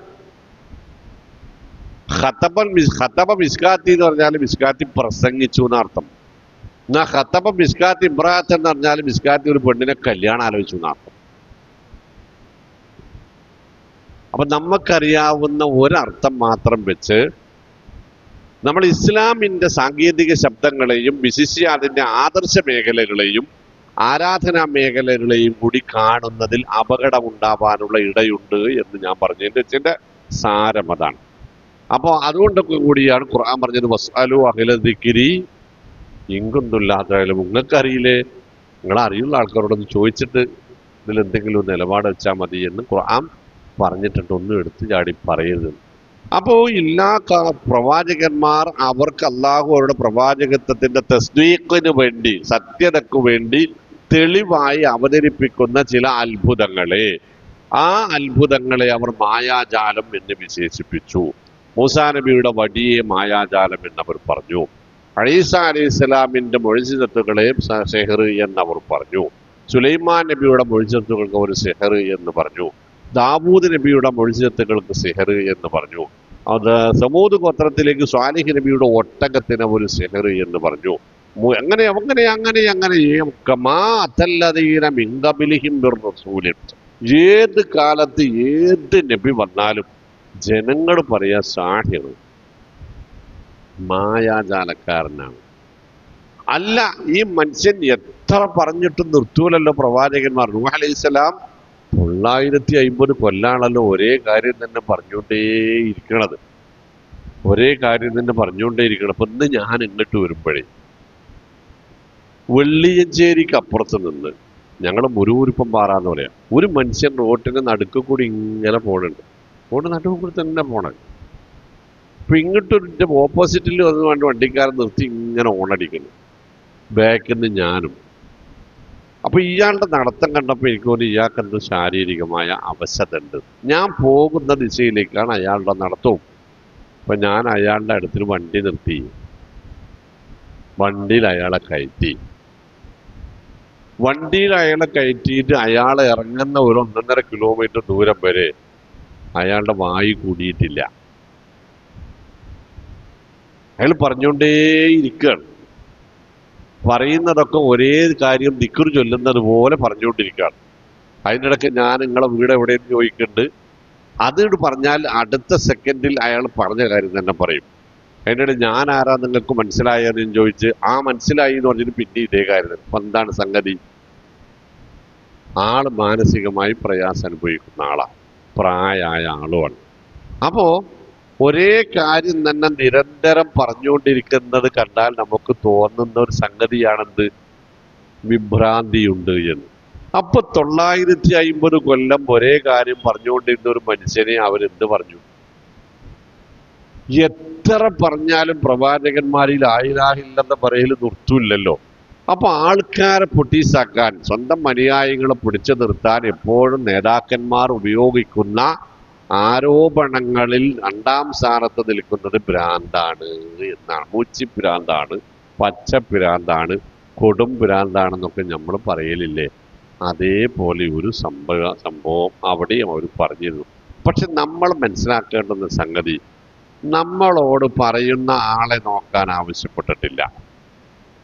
ഖതബ മിസ്കാത്തി എന്ന് പറഞ്ഞാൽ മിസ്കാത്തി പ്രസംഗിച്ചു എന്നർത്ഥം. എന്നാ ഖതബ മിസ്കാത്തി ഇംറഅത്തൻ എന്ന് പറഞ്ഞാൽ മിസ്കാത്തി ഒരു പെണ്ണിനെ കല്യാണം ആലോചിച്ചു എന്നർത്ഥം. അപ്പൊ നമുക്കറിയാവുന്ന ഒരർത്ഥം മാത്രം വെച്ച് നമ്മൾ ഇസ്ലാമിന്റെ സാങ്കേതിക ശബ്ദങ്ങളെയും വിശിഷ്യ അതിന്റെ ആദർശ മേഖലകളെയും ആരാധനാ മേഖലകളെയും കൂടി കാണുന്നതിൽ അപകടമുണ്ടാവാനുള്ള ഇടയുണ്ട് എന്ന് ഞാൻ പറഞ്ഞതിൻ്റെ സാരം അതാണ്. അപ്പോൾ അതുകൊണ്ടൊക്കെ കൂടിയാണ് ഖുർആൻ പറഞ്ഞത് വസ്അലു അഹ്ല ദിക്രി ഇൻ കുന്തും ലാ തഅലമൂൻ. നിങ്ങൾക്കറിയില്ലേ? നിങ്ങൾ അറിയുള്ള ആൾക്കാരോടൊന്ന് ചോദിച്ചിട്ട് ഇതിൽ എന്തെങ്കിലും നിലപാട് വെച്ചാൽ മതി എന്ന് ഖുർആൻ പറഞ്ഞിട്ടുണ്ട്. ഒന്നും എടുത്തു ചാടി പറയരുത്. അപ്പോൾ എല്ലാ പ്രവാചകന്മാർ അവർക്ക് അള്ളാഹു അവരുടെ പ്രവാചകത്വത്തിന്റെ തസ്ദീഖിന് വേണ്ടി, സത്യതയ്ക്ക് വേണ്ടി തെളിവായി അവതരിപ്പിക്കുന്ന ചില അത്ഭുതങ്ങളെ, ആ അത്ഭുതങ്ങളെ അവർ മായാജാലം എന്ന് വിശേഷിപ്പിച്ചു. മൂസാ നബിയുടെ വടിയെ മായാജാലം എന്നവർ പറഞ്ഞു. ഈസാ അലൈഹി സ്വലാമിന്റെ മുഅ്ജിസത്തുകളെ സിഹർ എന്നവർ പറഞ്ഞു. സുലൈമാൻ നബിയുടെ മുഅ്ജിസത്തുകൾക്ക് അവർ സിഹർ എന്ന് പറഞ്ഞു. ദാവൂദ് നബിയുടെ മുഅ്ജിസത്തുകൾക്ക് സിഹർ എന്ന് പറഞ്ഞു. അത് സമൂദ് ഗോത്രത്തിലേക്ക് സ്വാലിഹ് നബിയുടെ ഒട്ടകത്തിന് ഒരു സിഹർ എന്ന് പറഞ്ഞു. അങ്ങനെ അങ്ങനെ അങ്ങനെ അങ്ങനെ കമാ അതല്ലദീന മിൻ ഖബ്ലിഹിം ബിർറസൂലിൻ. ഏത് കാലത്ത് ഏത് നബി വന്നാലും ജനങ്ങൾ പറയാ സാഹിർ, മായാജാലക്കാരനാണ്. അല്ല, ഈ മനുഷ്യൻ എത്ര പറഞ്ഞിട്ടും നിർത്തൂലല്ലോ പ്രവാചകന്മാർ. നൂഹ് അലൈഹിസ്സലാം 950 കൊല്ലാണല്ലോ ഒരേ കാര്യം തന്നെ പറഞ്ഞുകൊണ്ടേയിരിക്കണത്. ഒരേ കാര്യം തന്നെ പറഞ്ഞുകൊണ്ടേയിരിക്കണം. അപ്പൊ ഇന്ന് ഞാൻ ഇങ്ങോട്ട് വരുമ്പോഴേ വെള്ളിയഞ്ചേരിക്ക് അപ്പുറത്ത് നിന്ന്, ഞങ്ങൾ മുരുകുരുപ്പം പാറാന്ന് പറയാം, ഒരു മനുഷ്യൻ റോട്ടിന്റെ നടുക്ക് കൂടി ഇങ്ങനെ പോണുണ്ട്. റോഡ് നടുക്ക് കൂടി തന്നെ പോണത്. അപ്പൊ ഇങ്ങോട്ടൊരു ഓപ്പോസിറ്റിൽ വന്ന് വണ്ടിക്കാരൻ നിർത്തി ഇങ്ങനെ ഓണടിക്കുന്നു, ബാക്കിൽ നിന്ന് ഞാനും. അപ്പൊ ഇയാളുടെ നടത്തം കണ്ടപ്പോൾ എനിക്ക് തോന്നി ഇയാൾക്ക് എന്തോ ശാരീരികമായ അവശത ഉണ്ട്. ഞാൻ പോകുന്ന ദിശയിലേക്കാണ് അയാളുടെ നടത്തവും. അപ്പൊ ഞാൻ അയാളുടെ അടുത്തൊരു വണ്ടി നിർത്തി, വണ്ടിയിൽ അയാളെ കയറ്റി. വണ്ടിയിൽ അയാളെ കയറ്റിയിട്ട് അയാൾ ഇറങ്ങുന്ന ഒരു 1.5 കിലോമീറ്റർ ദൂരം വരെ അയാളുടെ വായു കൂടിയിട്ടില്ല. അയാൾ പറഞ്ഞുകൊണ്ടേയിരിക്കുകയാണ്. പറയുന്നതൊക്കെ ഒരേ കാര്യം ദിക്ർ ചൊല്ലുന്നത് പോലെ പറഞ്ഞുകൊണ്ടിരിക്കുകയാണ്. അതിനിടയ്ക്ക് ഞാൻ നിങ്ങളെ വീട് എവിടെയെന്ന് ചോദിക്കുന്നുണ്ട്. അതിനോട് പറഞ്ഞാൽ അടുത്ത സെക്കൻഡിൽ അയാൾ പറഞ്ഞ കാര്യം തന്നെ പറയും. അതിനിടെ ഞാൻ ആരാ നിങ്ങൾക്ക് മനസ്സിലായെന്ന് ചോദിച്ച് ആ മനസ്സിലായി എന്ന് പറഞ്ഞിട്ട് പിന്നെ ഇതേ കാര്യം. അപ്പൊ എന്താണ് സംഗതി? ആള് മാനസികമായി പ്രയാസം അനുഭവിക്കുന്ന ആളാണ്, പ്രായമായ ആളുമാണ്. അപ്പോ ഒരേ കാര്യം തന്നെ നിരന്തരം പറഞ്ഞുകൊണ്ടിരിക്കുന്നത് കണ്ടാൽ നമുക്ക് തോന്നുന്ന ഒരു സംഗതിയാണെന്ത്? വിഭ്രാന്തിയുണ്ട് എന്ന്. അപ്പൊ 950 കൊല്ലം ഒരേ കാര്യം പറഞ്ഞുകൊണ്ടിരുന്ന ഒരു മനുഷ്യനെ അവരെന്ത് പറഞ്ഞു? എത്ര പറഞ്ഞാലും പ്രവാചകന്മാരിൽ ആയിരാഹില്ലെന്ന് പറയൽ നിർത്തൂല്ലല്ലോ. അപ്പൊ ആൾക്കാരെ പൊട്ടീസാക്കാൻ, സ്വന്തം അനുയായികളെ പിടിച്ചു നിർത്താൻ എപ്പോഴും നേതാക്കന്മാർ ഉപയോഗിക്കുന്ന ആരോപണങ്ങളിൽ 2ാം സ്ഥാനത്ത് നിൽക്കുന്നത് ഭ്രാന്താണ് എന്നാണ്. മൂച്ചിഭ്രാന്താണ്, പച്ചഭ്രാന്താണ്, കൊടും ഭ്രാന്താണെന്നൊക്കെ നമ്മൾ പറയലില്ലേ? അതേപോലെ ഒരു സംഭവം അവിടെയും അവർ പറഞ്ഞിരുന്നു. പക്ഷെ നമ്മൾ മനസ്സിലാക്കേണ്ടുന്ന സംഗതി, നമ്മളോട് പറയുന്ന ആളെ നോക്കാൻ ആവശ്യപ്പെട്ടിട്ടില്ല,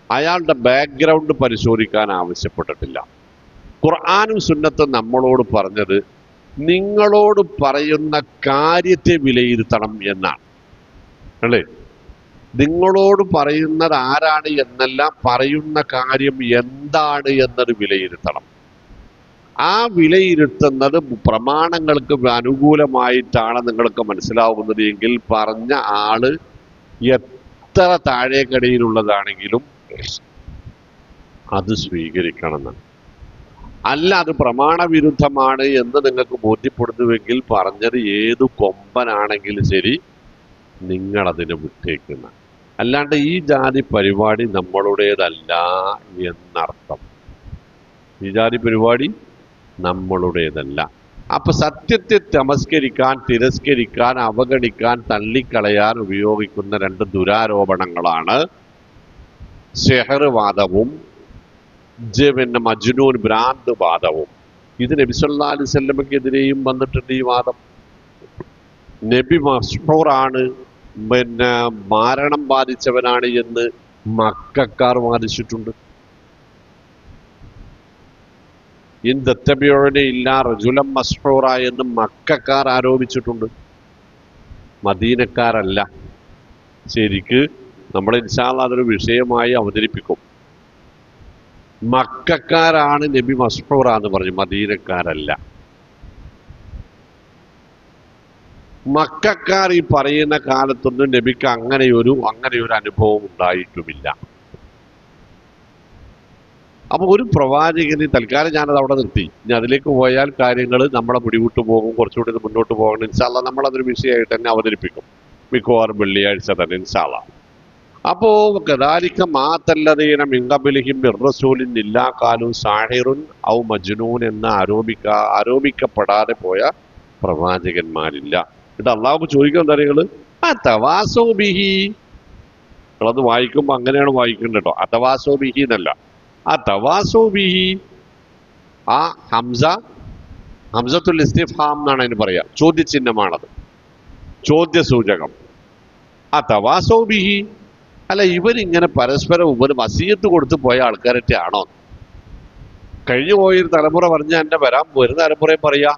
അയാളുടെ ബാക്ക്ഗ്രൗണ്ട് പരിശോധിക്കാൻ ആവശ്യപ്പെട്ടിട്ടില്ല. ഖുർആനും സുന്നത്തും നമ്മളോട് പറഞ്ഞത് നിങ്ങളോട് പറയുന്ന കാര്യത്തെ വിലയിരുത്തണം എന്നാണ് അല്ലേ? നിങ്ങളോട് പറയുന്നത് ആരാണ് എന്നല്ല, പറയുന്ന കാര്യം എന്താണ് എന്നത് വിലയിരുത്തണം. ആ വിലയിരുത്തുന്നത് പ്രമാണങ്ങൾക്ക് അനുകൂലമായിട്ടാണ് നിങ്ങൾക്ക് മനസ്സിലാവുന്നത് എങ്കിൽ പറഞ്ഞ ആള് എത്ര താഴേക്കടിയിലുള്ളതാണെങ്കിലും അത് സ്വീകരിക്കണമെന്നാണ്. അല്ല, അത് പ്രമാണവിരുദ്ധമാണ് എന്ന് നിങ്ങൾക്ക് ബോധ്യപ്പെടുന്നുവെങ്കിൽ പറഞ്ഞത് ഏതു കൊമ്പനാണെങ്കിലും ശരി നിങ്ങളതിനെ വിട്ടേക്കുന്ന. അല്ലാണ്ട് ഈ ജാതി പരിപാടി നമ്മളുടേതല്ല എന്നർത്ഥം. ഈ ജാതി പരിപാടി നമ്മളുടേതല്ല. അപ്പൊ സത്യത്തെ തമസ്കരിക്കാൻ, തിരസ്കരിക്കാൻ, അവഗണിക്കാൻ, തള്ളിക്കളയാൻ ഉപയോഗിക്കുന്ന 2 ദുരാരോപണങ്ങളാണ് സെഹർവാദവും പിന്നെ മജ്നൂൻ ഭ്രാന്ത് വാദവും. ഇത് നബി സല്ലല്ലാഹു അലൈഹി വസല്ലമക്കെതിരെയും വന്നിട്ടുണ്ട് ഈ വാദം. നബി മസ്ഹൂറാണ്, പിന്നെ മാരണം ബാധിച്ചവനാണ് എന്ന് മക്കക്കാർ വാദിച്ചിട്ടുണ്ട്. ഇന്തത്തബിയോനെ ഇല്ല റജുലം മസ്ഹൂറ എന്ന് മക്കക്കാർ ആരോപിച്ചിട്ടുണ്ട്, മദീനക്കാരല്ല. ശരിക്ക് നമ്മൾ ഇൻഷാ അല്ലാഹ് അതൊരു വിഷയമായി അവതരിപ്പിക്കും. മക്കക്കാരാണ് നബി മസ്ഹൂറ എന്ന് പറഞ്ഞു, മദീനക്കാരല്ല. മക്കക്കാർ ഈ പറയുന്ന കാലത്തൊന്നും നബിക്ക് അങ്ങനെയൊരു അനുഭവം ഉണ്ടായിട്ടുമില്ല. അപ്പൊ ഒരു പ്രവാചകന്, തൽക്കാലം ഞാനത് അവിടെ നിർത്തി, ഇനി അതിലേക്ക് പോയാൽ കാര്യങ്ങൾ നമ്മളെ പിടിവിട്ടു പോകും. കുറച്ചുകൂടി മുന്നോട്ട് പോകണം. ഇൻഷാ അല്ലാഹ് നമ്മളതൊരു വിഷയമായിട്ട് തന്നെ അവതരിപ്പിക്കും, മിക്കവാറും വെള്ളിയാഴ്ച തന്നെ ഇൻഷാ അല്ലാഹ്. അപ്പോ കദാലിക മാതല്ലദീന മിൻ ഖബ്ലിഹിം ബിർറസൂലിൻ ഇല്ലാ ഖാലു സാഹിറുൻ ഔ മജ്നൂൻ എന്ന് ആരോപിക്കപ്പെടാതെ പോയ പ്രവാചകന്മാരില്ല. എന്നിട്ട് അള്ളാഹു ചോദിക്കാൻ തരങ്ങള് അതവാസോ ബിഹി. നിങ്ങളത് വായിക്കുമ്പോ അങ്ങനെയാണ് വായിക്കേണ്ടത് കേട്ടോ. അതവാസോ ബിഹി എന്നല്ല, അതവാസോ ബിഹി. ആ ഹംസത്തുൽ ഇസ്തിഫ്ഹാം എന്നാണ് അതിന് പറയാ. ചോദ്യചിഹ്നമാണത്, ചോദ്യസൂചകം. അതവാസോ ബിഹി അല്ല, ഇവരിങ്ങനെ പരസ്പരം ഇവർ വസീയത്ത് കൊടുത്ത് പോയ ആൾക്കാരൊക്കെ ആണോ? കഴിഞ്ഞു പോയൊരു തലമുറ പറഞ്ഞാൽ എന്നെ വരുന്ന തലമുറയും പറയാ,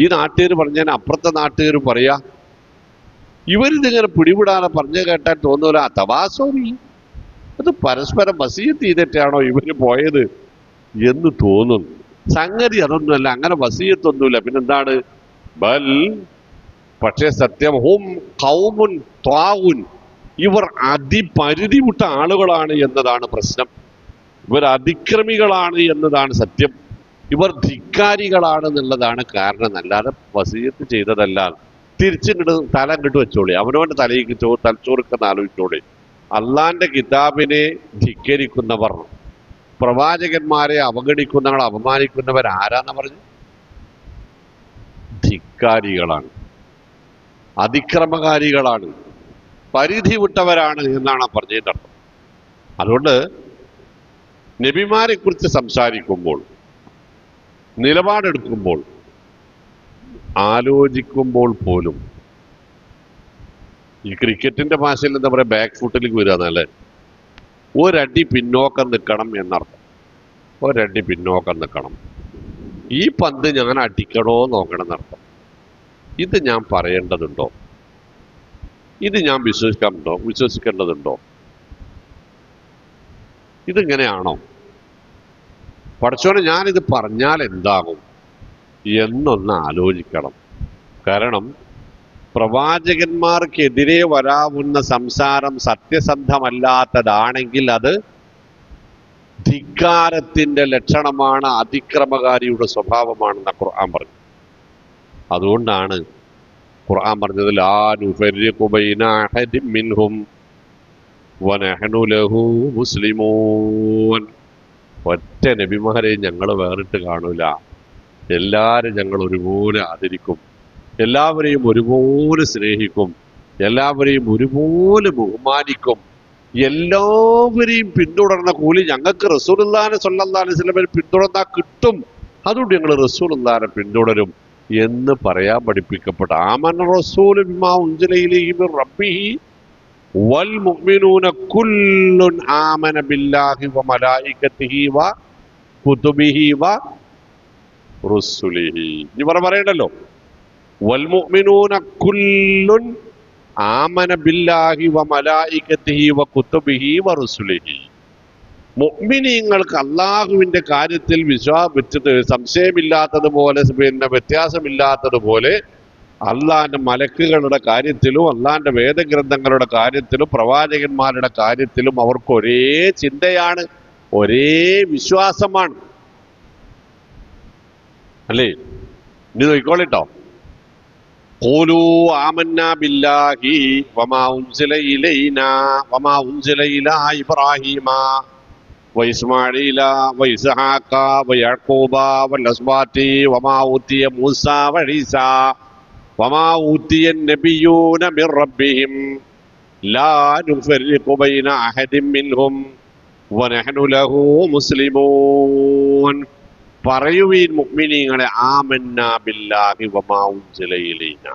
ഈ നാട്ടുകാർ പറഞ്ഞാൽ അപ്പുറത്തെ നാട്ടുകാരും പറയാ. ഇവരിതിങ്ങനെ പിടിവിടാതെ പറഞ്ഞു കേട്ടാൽ തോന്നൂല തവാസോറി, അത് പരസ്പരം വസീയത്ത് ചെയ്തിട്ടാണോ ഇവര് പോയത് എന്ന് തോന്നുന്നു. സംഗതി അതൊന്നുമല്ല, അങ്ങനെ വസീയത്തൊന്നുമില്ല. പിന്നെന്താണ്? ബൽ, പക്ഷേ സത്യം, ഹും ഖൗമുൻ ത്വാഉൻ, ഇവർ അതിപരിധി വിട്ട ആളുകളാണ് എന്നതാണ് പ്രശ്നം. ഇവർ അതിക്രമികളാണ് എന്നതാണ് സത്യം. ഇവർ ധിക്കാരികളാണ് എന്നുള്ളതാണ് കാരണം. അല്ലാതെ വസീയത്ത് ചെയ്തതല്ല. തിരിച്ചിങ്ങോട്ട് തല ഇങ്ങോട്ട് വെച്ചോളി, അവനവന്റെ തലയ്ക്ക് തലച്ചോറുക്കെന്ന് ആലോചിച്ചോളി. അള്ളാന്റെ കിതാബിനെ ധിക്കരിക്കുന്നവർ, പ്രവാചകന്മാരെ അവഗണിക്കുന്നവർ, അപമാനിക്കുന്നവർ ആരാന്ന് പറഞ്ഞു? ധിക്കാരികളാണ്, അതിക്രമകാരികളാണ്, പരിധി വിട്ടവരാണ് എന്നാണ് പറഞ്ഞതിൻ്റെ അർത്ഥം. അതുകൊണ്ട് നബിമാരെ കുറിച്ച് സംസാരിക്കുമ്പോൾ, നിലപാടെടുക്കുമ്പോൾ, ആലോചിക്കുമ്പോൾ പോലും ഈ ക്രിക്കറ്റിന്റെ ഭാഷയിൽ എന്താ പറയുക, ബാക്ക് ഫുട്ടിലേക്ക് വരിക എന്നല്ലേ, ഒരടി പിന്നോക്കം നിൽക്കണം എന്നർത്ഥം. ഒരടി പിന്നോക്കം നിൽക്കണം. ഈ പന്ത് ഞാൻ അടിക്കണോ നോക്കണം എന്നർത്ഥം. ഇത് ഞാൻ പറയേണ്ടതുണ്ടോ? ഇത് ഞാൻ വിശ്വസിക്കേണ്ടതുണ്ടോ? ഇതിങ്ങനെയാണോ? പഠിച്ചോനെ ഞാനിത് പറഞ്ഞാൽ എന്താകും എന്നൊന്ന് ആലോചിക്കണം. കാരണം പ്രവാചകന്മാർക്കെതിരെ വരാവുന്ന സംസാരം സത്യസന്ധമല്ലാത്തതാണെങ്കിൽ അത് ധിക്കാരത്തിന്റെ ലക്ഷണമാണ്, അതിക്രമകാരിയുടെ സ്വഭാവമാണെന്ന് ഖുർആൻ പറഞ്ഞു. അതുകൊണ്ടാണ് ഖുർആൻ പറഞ്ഞത് ലാ നുഫർരിഖു ബൈന അഹദിൻ മിൻഹും വനഹ്നു ലഹു മുസ്ലിമൂൻ. ഒറ്റ നബിമാരെയും ഞങ്ങൾ വേറിട്ട് കാണൂല, എല്ലാവരും ഞങ്ങൾ ഒരുപോലെ ആദരിക്കും, എല്ലാവരെയും ഒരുപോലെ സ്നേഹിക്കും, എല്ലാവരെയും ഒരുപോലെ ബഹുമാനിക്കും, എല്ലാവരെയും പിന്തുടർന്ന കൂലി ഞങ്ങൾക്ക് റസൂലുള്ളാഹി സ്വല്ലല്ലാഹു അലൈഹി വസല്ലമയെ പിന്തുടർന്നാൽ കിട്ടും, അതുകൊണ്ട് ഞങ്ങൾ റസൂലുള്ളാഹിനെ പിന്തുടരും എന്ന് പറയാൻ പഠിപ്പിക്കപ്പെട്ട ആമന റസൂലു ബിമാ ഉൻസില ഇലൈഹി മിർ റബ്ബിഹി വൽ മുഅ്മിനൂന കുല്ലുൻ ആമന ബില്ലാഹി വ മലായികതിഹി വ കുതുബിഹി വ റുസുലിഹി. ഇനി പറയണ്ടല്ലോ, വൽ മുഅ്മിനൂന കുല്ലുൻ ആമന ബില്ലാഹി വ മലായികതിഹി വ കുതുബിഹി വ റുസുലിഹി. മുഅ്മിനീങ്ങൾക്ക് അള്ളാഹുവിന്റെ കാര്യത്തിൽ സംശയമില്ലാത്തതുപോലെ, പിന്നെ വ്യത്യാസമില്ലാത്തതുപോലെ അള്ളാന്റെ മലക്കുകളുടെ കാര്യത്തിലും അള്ളാന്റെ വേദഗ്രന്ഥങ്ങളുടെ കാര്യത്തിലും പ്രവാചകന്മാരുടെ കാര്യത്തിലും അവർക്ക് ഒരേ ചിന്തയാണ്, ഒരേ വിശ്വാസമാണ്. അല്ലേ? ഇനി നോക്കിക്കോളിട്ടോ. ഖൂലൂ ആമന്നാ ബില്ലാഹി വമാ ഉൻസില ഇലൈനാ വമാ ഉൻസില ഇലാ ഇബ്രാഹീമ വഇസ്മാഈല വഇസ്ഹാഖ വയഅഖൂബ വൽഅസ്ബാതി വമാ ഊതിയ മൂസ വഈസ വമാ ഊതിയ നബിയ്യൂന മിർ റബ്ബിഹിം ലാ നുഫർരിഖു ബൈന അഹദിൻ മിൻഹും വനഹ്നു ലഹു മുസ്ലിമൂൻ. പറയുവീൻ മുഅ്മിനീങ്ങളെ, ആമന്നാ ബില്ലാഹി വമാ ഉൻസില ഇലൈനാ,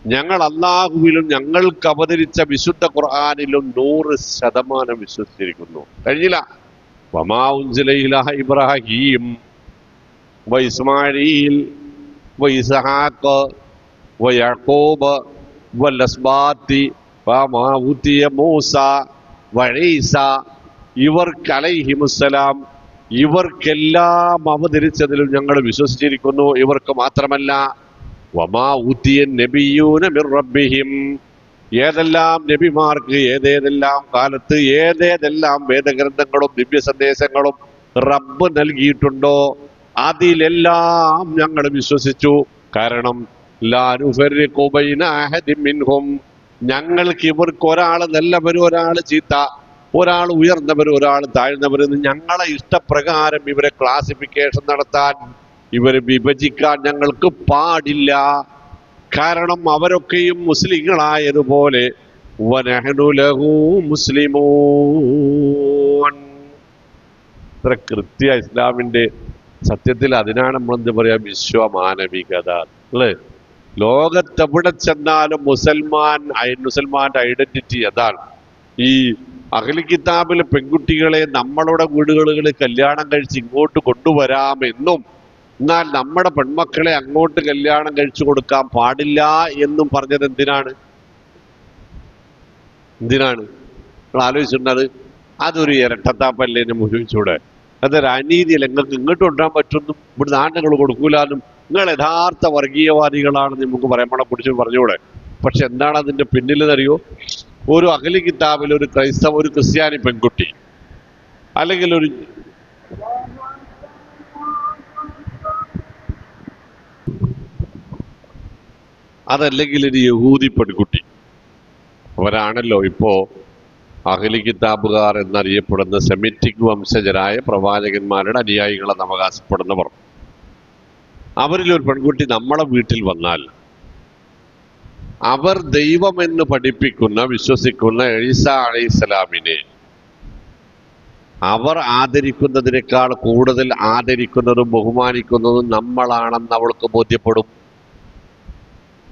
ഞങ്ങൾ അല്ലാഹുവിലും ഞങ്ങൾക്ക് അവതരിച്ച വിശുദ്ധ ഖുർആനിലും 100% വിശ്വസിച്ചിരിക്കുന്നു. കഴിഞ്ഞില്ല. വമാ ഉൻസില ഇലാ ഇബ്രാഹീം വഇസ്മാഈൽ വഇസ്ഹാഖ് വയഅഖൂബ് വൽഅസ്ബാതി വമാ ഊതിയ മൂസ വഈസ, ഇവർക്ക് അലൈഹിമുസ്സലാം, ഇവർക്കെല്ലാം അവതരിച്ചതിലും ഞങ്ങൾ വിശ്വസിച്ചിരിക്കുന്നു. ഇവർക്ക് മാത്രമല്ല, വമാ ഊതിയ നബിയ്യൂന മിർ റബ്ബിഹിം, ഏതെല്ലാം നബിമാർക്ക് ഏതേതെല്ലാം കാലത്ത് ഏതേതെല്ലാം വേദഗ്രന്ഥങ്ങളും ദിവ്യ സന്ദേശങ്ങളും റബ്ബ് നൽകിയിട്ടുണ്ടോ അതിലെല്ലാം ഞങ്ങൾ വിശ്വസിച്ചു. കാരണം ലാ നുഫർരിഖു ബൈന അഹദിൻ മിൻഹും, ഞങ്ങൾക്ക് ഇവർക്ക് ഒരാൾ നല്ലവരും ഒരാൾ ചീത്ത, ഒരാൾ ഉയർന്നവരും ഒരാൾ താഴ്ന്നവരെന്ന് ഞങ്ങളെ ഇഷ്ടപ്രകാരം ഇവരെ ക്ലാസിഫിക്കേഷൻ നടത്താൻ, ഇവരെ വിഭജിക്കാൻ ഞങ്ങൾക്ക് പാടില്ല. കാരണം അവരൊക്കെയും മുസ്ലിങ്ങളായതുപോലെ വനഹ്നു ലഹു മുസ്ലിമൂൻ. ഇത്ര കൃത്യ ഇസ്ലാമിന്റെ സത്യത്തിൽ അതിനാണ് നമ്മളെന്ത് പറയാ, വിശ്വമാനവികത അല്ലേ? ലോകത്തെവിടെ ചെന്നാലും മുസൽമാന്റെ ഐഡന്റിറ്റി അതാണ്. ഈ അഹ്ലി കിതാബിലെ പെൺകുട്ടികളെ നമ്മളുടെ വീടുകളിൽ കല്യാണം കഴിച്ച് ഇങ്ങോട്ട് കൊണ്ടുവരാമെന്നും എന്നാൽ നമ്മുടെ പെൺമക്കളെ അങ്ങോട്ട് കല്യാണം കഴിച്ചു കൊടുക്കാൻ പാടില്ല എന്നും പറഞ്ഞത് എന്തിനാണ്? നിങ്ങൾ ആലോചിച്ചിട്ടുണ്ടത്? അതൊരു ഇരട്ടത്താപ്പല്ലേ എന്നെ മുഴുവിച്ചൂടെ? അതൊരു അനീതിയല്ല. നിങ്ങൾക്ക് ഇങ്ങോട്ട് കൊണ്ടുവരാൻ പറ്റുമെന്നും ഇവിടെ നാട്ടുകൾ കൊടുക്കൂലെന്നും നിങ്ങൾ യഥാർത്ഥ വർഗീയവാദികളാണെന്ന് നമുക്ക് നമ്മളെ കുറിച്ച് പറഞ്ഞൂടെ? പക്ഷെ എന്താണ് അതിന്റെ പിന്നിലെന്നറിയോ? ഒരു അഹ്ലി കിതാബിൽ ഒരു ഒരു ക്രിസ്ത്യാനി പെൺകുട്ടി അല്ലെങ്കിൽ ഒരു അതല്ലെങ്കിൽ ഒരു യഹൂദി പെൺകുട്ടി, അവരാണല്ലോ ഇപ്പോ അഹ്ലി കിതാബുകാർ എന്നറിയപ്പെടുന്ന സെമിറ്റിക് വംശജരായ പ്രവാചകന്മാരുടെ അനുയായികളെന്ന് അവകാശപ്പെടുന്നവർ. അവരിലൊരു പെൺകുട്ടി നമ്മളെ വീട്ടിൽ വന്നാൽ അവർ ദൈവമെന്ന് പഠിപ്പിക്കുന്ന വിശ്വസിക്കുന്ന ഈസാ അലൈഹിസ്സലാമിനെ അവർ ആദരിക്കുന്നതിനേക്കാൾ കൂടുതൽ ആദരിക്കുന്നതും ബഹുമാനിക്കുന്നതും നമ്മളാണെന്ന് അവൾക്ക് ബോധ്യപ്പെടും.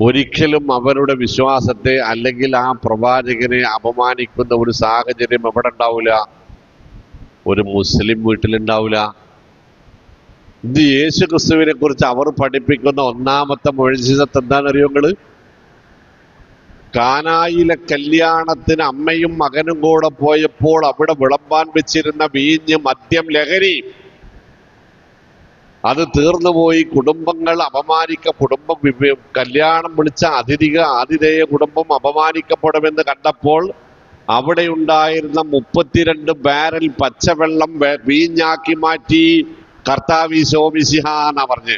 ഒരിക്കലും അവരുടെ വിശ്വാസത്തെ അല്ലെങ്കിൽ ആ പ്രവാചകനെ അപമാനിക്കുന്ന ഒരു സാഹചര്യം എവിടെ ഉണ്ടാവില്ല? ഒരു മുസ്ലിം വീട്ടിലുണ്ടാവില്ല. ഇത് യേശു ക്രിസ്തുവിനെ കുറിച്ച് അവർ പഠിപ്പിക്കുന്ന ഒന്നാമത്തെ മുഅ്ജിസത്ത് എന്താണെന്നറിയോ നിങ്ങള്? കാനായിലെ കല്യാണത്തിന് അമ്മയും മകനും കൂടെ പോയപ്പോൾ അവിടെ വിളമ്പാൻ വെച്ചിരുന്ന വീഞ്ഞ്, മദ്യം, ലഹരി അത് തീർന്നുപോയി. കുടുംബങ്ങൾ കല്യാണം വിളിച്ച ആതിഥേയ കുടുംബം അപമാനിക്കപ്പെടുമെന്ന് കണ്ടപ്പോൾ അവിടെ ഉണ്ടായിരുന്ന 32 ബാരൽ പച്ചവെള്ളം വീഞ്ഞാക്കി മാറ്റി. കർത്താവ് ശോമിസിഹാന്നാ പറഞ്ഞ്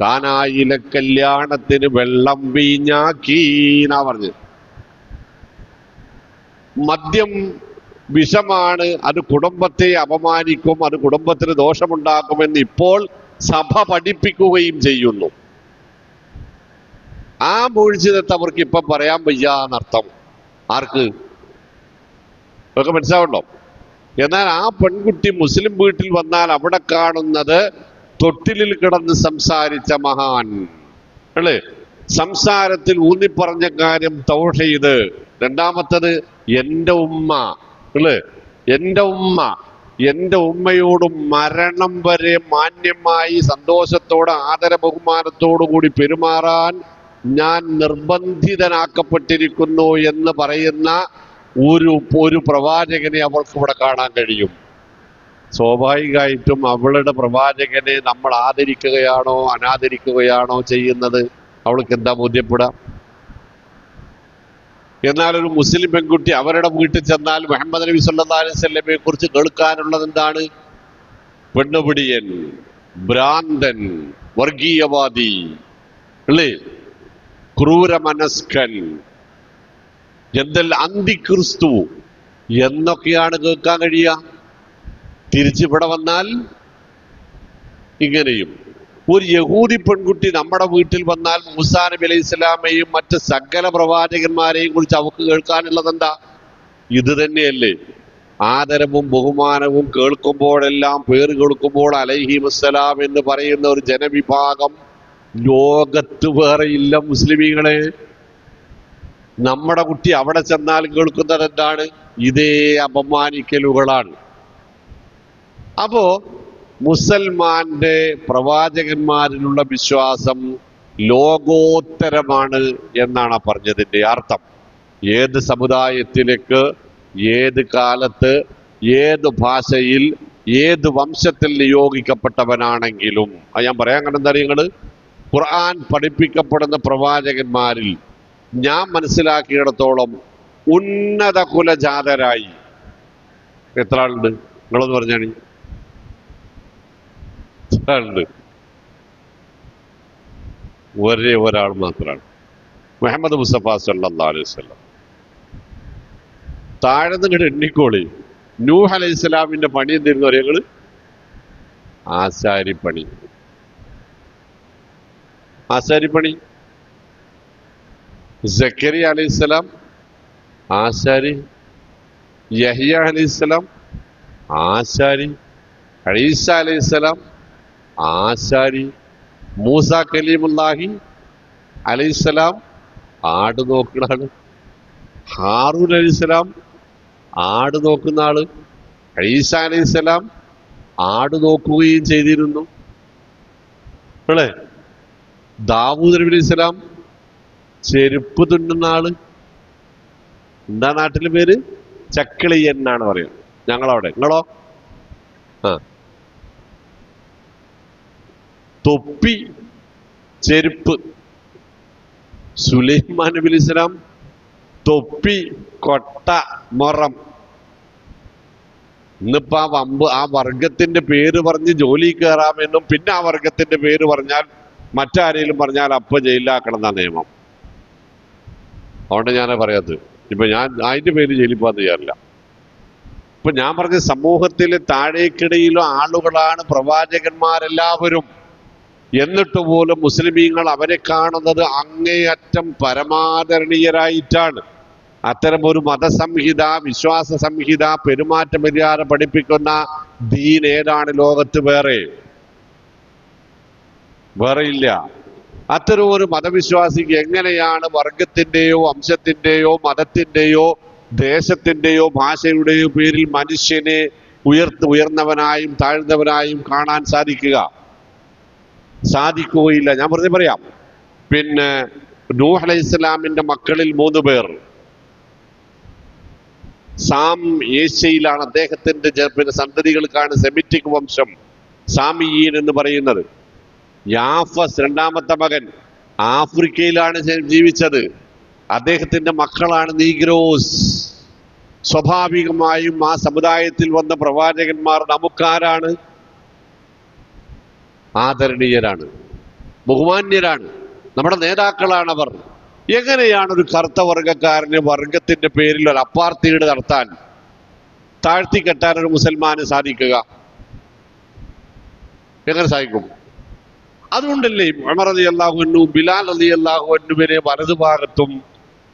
കാനായിലെ കല്യാണത്തിന് വെള്ളം വീഞ്ഞാക്കീന്നാ പറഞ്ഞ്. മദ്യം വിഷമാണ്, അത് കുടുംബത്തെ അപമാനിക്കും, അത് കുടുംബത്തിന് ദോഷമുണ്ടാക്കുമെന്ന് ഇപ്പോൾ സഭ പഠിപ്പിക്കുകയും ചെയ്യുന്നു. ആ മുഅ്ജിസത്ത് അവർക്ക് ഇപ്പം പറയാൻ വയ്യാന്നർത്ഥം. ആർക്ക്? ഒക്കെ മനസ്സിലാവുണ്ടോ? എന്നാൽ ആ പെൺകുട്ടി മുസ്ലിം വീട്ടിൽ വന്നാൽ അവിടെ കാണുന്നത് തൊട്ടിലിൽ കിടന്ന് സംസാരിച്ച മഹാൻ അല്ലേ? സംസാരത്തിൽ ഊന്നിപ്പറഞ്ഞ കാര്യം തൗഹീദ്. രണ്ടാമത്തത് എൻ്റെ ഉമ്മ അല്ലേ? എൻ്റെ ഉമ്മയോടും മരണം വരെ മാന്യമായി സന്തോഷത്തോടെ ആദര ബഹുമാനത്തോടു കൂടി പെരുമാറാൻ ഞാൻ നിർബന്ധിതനാക്കപ്പെട്ടിരിക്കുന്നു എന്ന് പറയുന്ന ഒരു പ്രവാചകനെ അവൾക്ക് ഇവിടെ കാണാൻ കഴിയും. സ്വാഭാവികമായിട്ടും അവളുടെ പ്രവാചകനെ നമ്മൾ ആദരിക്കുകയാണോ അനാദരിക്കുകയാണോ ചെയ്യുന്നത് അവൾക്ക് എന്താ ബോധ്യപ്പെടാം? എന്നാൽ ഒരു മുസ്ലിം പെൺകുട്ടി അവരുടെ വീട്ടിൽ ചെന്നാൽ മുഹമ്മദ് നബി സല്ലല്ലാഹു അലൈഹി വസല്ലമയെ കുറിച്ച് കേൾക്കാനുള്ളത് എന്താണ്? പെണ്ണുപിടിയൻ, ഭ്രാന്തൻ, വർഗീയവാദി അല്ലേ, ക്രൂരമനസ്കൻ, അന്തിക്രിസ്തു എന്നൊക്കെയാണ് കേൾക്കാൻ കഴിയുക. തിരിച്ചിവിടെ വന്നാൽ ഇങ്ങനെയും. ഒരു യഹൂദി പെൺകുട്ടി നമ്മുടെ വീട്ടിൽ വന്നാൽ മൂസാ നബി അലൈഹി സ്വലാമയെയും മറ്റ് സകല പ്രവാചകന്മാരെയും കുറിച്ച് അവക്ക് കേൾക്കാനുള്ളത് എന്താ? ഇത് തന്നെയല്ലേ? ആദരവും ബഹുമാനവും കേൾക്കുമ്പോഴെല്ലാം, പേര് കേൾക്കുമ്പോൾ അലൈഹി വസ്സലാം എന്ന് പറയുന്ന ഒരു ജനവിഭാഗം ലോകത്ത് വേറെ ഇല്ല മുസ്ലിമീങ്ങളെ. നമ്മുടെ കുട്ടി അവിടെ ചെന്നാൽ കേൾക്കുന്നത് എന്താണ്? ഇതേ അപമാനിക്കലുകളാണ്. അപ്പോ മുസൽമാന്റെ പ്രവാചകന്മാരിലുള്ള വിശ്വാസം ലോകോത്തരമാണ് എന്നാണ് പറഞ്ഞതിന്റെ അർത്ഥം. ഏത് സമുദായത്തിലേക്ക്, ഏത് കാലത്ത്, ഏത് ഭാഷയിൽ, ഏത് വംശത്തിൽ നിയോഗിക്കപ്പെട്ടവനാണെങ്കിലും, ഞാൻ പറയാൻ കണ്ടെന്താ നിങ്ങള്, ഖുർആൻ പഠിപ്പിക്കപ്പെടുന്ന പ്രവാചകന്മാരിൽ ഞാൻ മനസ്സിലാക്കിയിടത്തോളം ഉന്നത കുലജാതരായി എത്ര ആളുണ്ട്? നിങ്ങളൊന്ന് പറഞ്ഞാണ്. ഉണ്ട്. ഒരേ ഒരാൾ മാത്രമാണ്, മുഹമ്മദ് മുസ്തഫ സല്ലല്ലാഹു അലൈഹി വസല്ലം. താഴെ നിങ്ങളുടെ എണ്ണിക്കോളി. നൂഹ് അലൈഹി സ്വലാമിന്റെ പണി എന്തിരുന്നു അറിയങ്ങള്? ആശാരിപ്പണി. ആശാരിപ്പണി. സക്കരിയ അലൈഹിസ്സലാം ആശാരി, യഹ്യ അലൈഹിസ്സലാം ആശാരി, ഈസ അലൈഹിസ്സലാം ആശാരി, മൂസ കലീമുല്ലാഹി അലൈഹിസ്സലാം ആട് നോക്കണാണ്. ഹാറൂൻ അലൈഹിസ്സലാം ആട് നോക്കുന്ന ആള്, ഈസാ അലൈഹിസ്സലാം ആട് നോക്കുകയും ചെയ്തിരുന്നു അല്ലേ? ദാവൂദ് നബി അലൈഹിസ്സലാം ചെരുപ്പ് തുന്നുന്ന ആള്. എന്താ നാട്ടിലെ പേര്? ചക്കിളിയൻ എന്നാണ് പറയുന്നത് ഞങ്ങളവിടെ. നിങ്ങളോ? ആ, തൊപ്പി, ചെരുപ്പ്. സുലൈമാൻ നബി അലൈഹി സ്വലാം തൊപ്പി, കൊട്ട, മൊറം. ഇന്നിപ്പോ ആ വർഗത്തിന്റെ പേര് പറഞ്ഞ് ജോലി കയറാമെന്നും പിന്നെ ആ വർഗത്തിന്റെ പേര് പറഞ്ഞാൽ മറ്റാരെങ്കിലും പറഞ്ഞാൽ അപ്പൊ ജയിലിലാക്കണം എന്നാ നിയമം. അതുകൊണ്ട് ഞാനാ പറയാത്തത്. ഇപ്പൊ ഞാൻ അതിന്റെ പേര് ജയിലിൽ പോകാൻ തയ്യാറില്ല. ഇപ്പൊ ഞാൻ പറഞ്ഞ സമൂഹത്തിലെ താഴേക്കിടയിലും ആളുകളാണ് പ്രവാചകന്മാരെല്ലാവരും. എന്നിട്ട് പോലും മുസ്ലിമീങ്ങൾ അവരെ കാണുന്നത് അങ്ങേയറ്റം പരമാദരണീയരായിട്ടാണ്. അത്തരം ഒരു മതസംഹിത, വിശ്വാസ സംഹിത, പെരുമാറ്റ മര്യാദ പഠിപ്പിക്കുന്ന ദീൻ ഏതാണ് ലോകത്ത്? വേറെയില്ല. അത്തരം ഒരു മതവിശ്വാസിക്ക് എങ്ങനെയാണ് വർഗത്തിന്റെയോ വംശത്തിന്റെയോ മതത്തിന്റെയോ ദേശത്തിന്റെയോ ഭാഷയുടെയോ പേരിൽ മനുഷ്യനെ ഉയർന്നവനായും താഴ്ന്നവനായും കാണാൻ സാധിക്കുകയില്ല. ഞാൻ വെറുതെ പറയാം. പിന്നെ നൂഹ് അലൈഹി ഇസ്ലാമിന്റെ മക്കളിൽ 3 പേർ. സാം ഏഷ്യയിലാണ്, അദ്ദേഹത്തിന്റെ പിന്നെ സന്തതികൾക്കാണ് സെമിറ്റിക് വംശം, സാമിയീൻ എന്ന് പറയുന്നത്. യാഫസ് 2ാമത്തെ മകൻ ആഫ്രിക്കയിലാണ് ജീവിച്ചത്, അദ്ദേഹത്തിന്റെ മക്കളാണ് നീഗ്രോസ്. സ്വാഭാവികമായും ആ സമുദായത്തിൽ വന്ന പ്രവാചകന്മാർ നമുക്കാരാണ്? ആദരണീയരാണ്, ബഹുമാന്യരാണ്, നമ്മുടെ നേതാക്കളാണവർ. എങ്ങനെയാണ് ഒരു കറുത്ത വർഗക്കാരന് വർഗത്തിന്റെ പേരിൽ ഒരു അപ്പാർത്തീഡ് നടത്താൻ, താഴ്ത്തിക്കെട്ടാൻ ഒരു മുസൽമാന് സാധിക്കുക? എങ്ങനെ സാധിക്കും? അതുകൊണ്ടല്ലേ ഉമർ റളിയല്ലാഹു അൻഹു ബിലാൽ റളിയല്ലാഹു അൻഹുവിനെ വലതുഭാഗത്തും